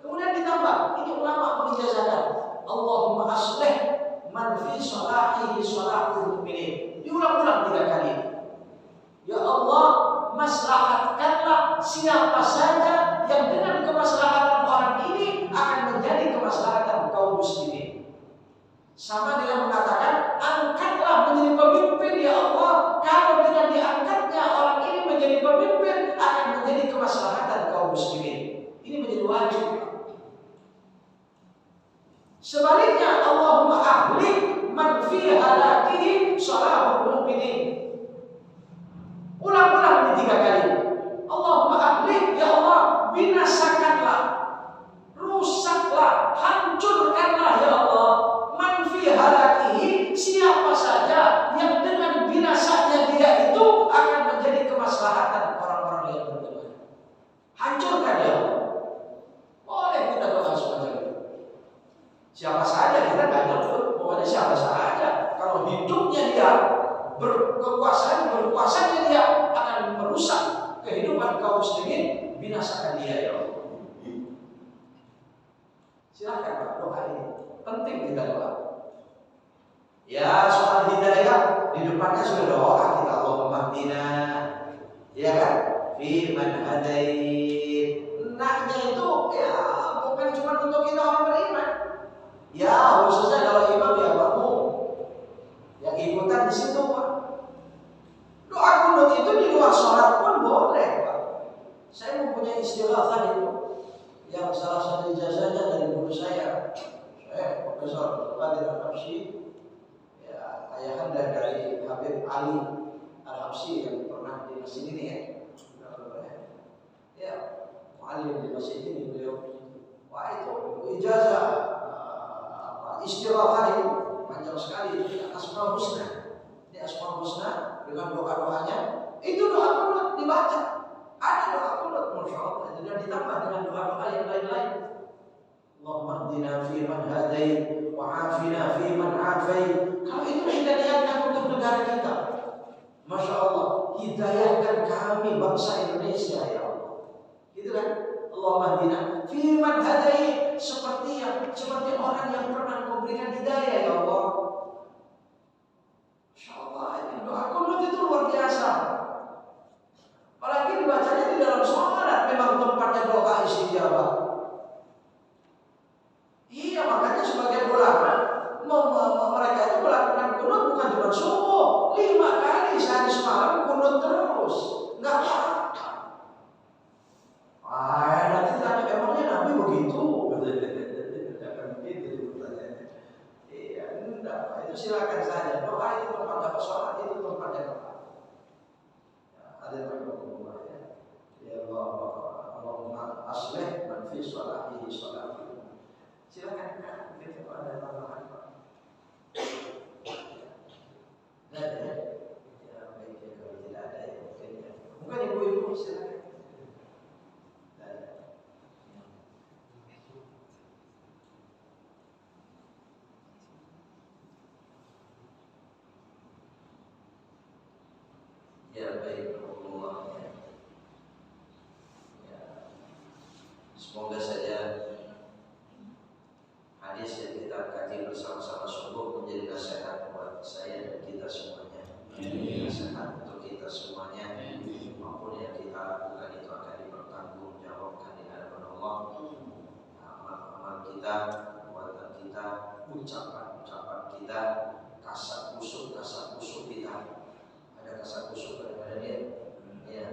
Kemudian ditambah, ini ulama mengijazahkan Allahumma aslih man fi salahihi salahul mu'minin. Diulang-ulang 3 kali. Ya Allah, maslahatkanlah siapa saja yang dengan kemaslahatan orang ini akan menjadi kemaslahatan kaum muslimin. Sama dengan mengatakan berkuasanya dia akan merusak kehidupan kaum muslimin, binasakan dia ya Allah. Silakan Pak, doa ini penting kita doa. Ya, soal hidayah di depannya sudah doa kita, Allahumma hdina, ya kan? Fi man hadait. Naknya itu ya bukan cuma untuk kita orang beriman. Ya, khususnya kalau imam ya makmum. Yang ikutan di situ Pak. Doa kunut itu di luar sholat pun boleh Pak. Saya mempunyai istilah tadi yang salah satu ijazahnya dari guru saya Profesor Qadir Al-Habsyi, ya, ayahanda dari Habib Ali Al-Habsyi yang pernah di masjid ini ya. Ya, muallim di masjid ini beliau. Wah itu ijazah istilah tadi panjang sekali di Asmaul Husna. Di Asmaul Husna dengan doa-doanya itu doa kunut dibaca. Ada doa kunut, masya Allah, dan ditambah dengan doa-doa yang lain-lain. Allahumma hdina fi man hadait wa afina fi man afait. Kalau itu kita niatkan untuk negara kita, masya Allah, hidayahkan kami bangsa Indonesia ya Allah. Gitu kan? Allahumma hdina fi man hadait, seperti orang yang pernah memberikan hidayah ya Allah. Masya Allah, ini doa kunut itu luar biasa. Apalagi dibacanya di dalam sholat, memang tempatnya doa istijabah. Iya, makanya sebagian ulama mereka itu melakukan kunut bukan cuma subuh, 5 kali sehari semalam kunut terus, nggak apa-apa. Nanti tanya emangnya Nabi begitu? Jangan begitu pertanyaannya. Iya, enggak. Itu silakan saja. Doa itu tempatnya sholat, itu tempatnya doa. Ada yang berdoa ya. Ya Allah, Allahumma aslih man fi sholatihi sholati. Silakan kan, kita ada tambahan Pak. Ada ya? Ya baik ya, kalau tidak ada ya mungkin ya. Mungkin ibu-ibu silakan. Ya baik, Allah ya. Semoga saja hadis yang kita kaji bersama-sama sungguh menjadi nasihat buat saya dan kita semuanya. Nasihat untuk kita semuanya. Maupun yang kita lakukan itu akan dipertanggungjawabkan di hadapan Allah. Amal-amal kita, perbuatan kita, ucapan-ucapan kita, kasar kusuk kita. Ada kasar kusuk daripada dia. Ya,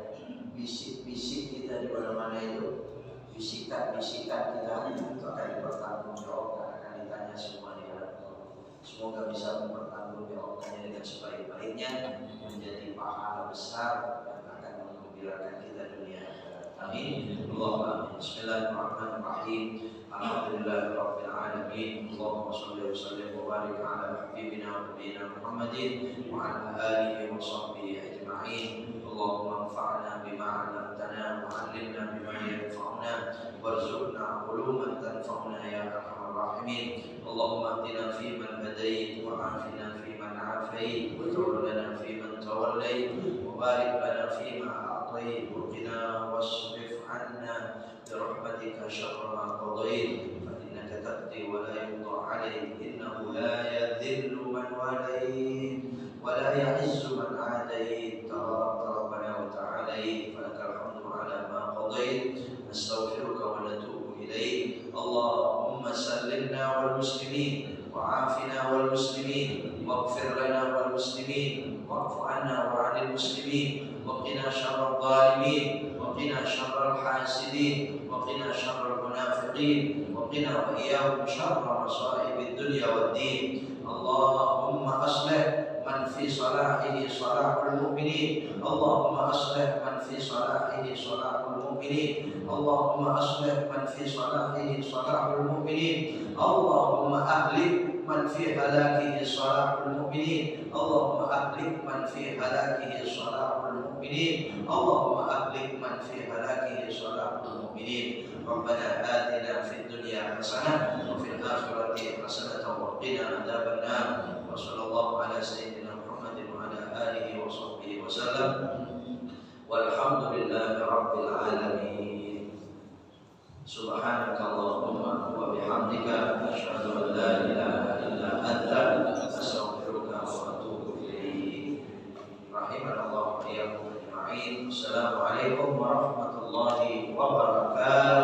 bisik-bisik kita di mana-mana itu. Bisikan-bisikan kita itu akan dipertanggungjawabkan, akan ditanya semuanya. Semoga bisa mempertanggungjawabkannya dengan sebaik-baiknya, menjadi pahala besar yang akan menggembirakan kita dunia akhirat. Amin. Allahumma bismillahirrahmanirrahim. Alhamdulillahirabbil alamin. Allahumma shalli wa sallim wa barik ala habibina wa nabiyina Muhammadin wa ala alihi wa sahbihi ajma'in. Allahumma anfa'na bima 'allamtana wa 'allimna bima yanfa'una warzuqna 'uluman tanfa'una ya arhamar rahimin. Allahumma hdina fi man hadait wa 'afina fi man 'afait wa tawallana fi man tawallait wa barik lana fi ma a'tait wa qina wasrif 'anna bi rahmatika syarra ma qadait fa innaka taqdi wa la yuqda 'alaik innahu la yadhillu man walait wa la ya'izzu man 'adait rabbana wa ta'ala falakal hamdu 'ala ma qadait nastaghfiruka wa natubu ilaik. Allahumma sallimna wal muslimin wa 'afina wal muslimin waghfir lana wal muslimin wa'fu 'anna wa 'anil muslimin wa qina syarral zalimin wa qina syarral hasidin wa qina syarral munafiqin wa qina wa iyyahum syarra masa'ibid dunya wad din. Allahumma aslih man fi salahihi salahul mu'minin. Allahumma aslih man fi salahihi salahul mu'minin. Allahumma aslih man fi salahihi salahul mu'minin. Allahumma ahlik man fi halakihi salahul mu'minin. Allahumma ahlik man fi halakihi salahul mu'minin. Allahumma ahlik man fi halakihi salahul mu'minin. Rabbana atina fid dunya hasanah wa fil akhirati hasanah wa qina adzabannar. Wa sallallahu ala sayyidina Muhammadin wa ala wasallam. Walhamdulillahi rabbil alamin. Subhanakallahumma wa bihamdika asyhadu an la ilaha illa anta astaghfiruka wa atubu ilaik. Rahimanallahu wa iyyakum ajma'in. Assalamualaikum warahmatullahi wabarakatuh.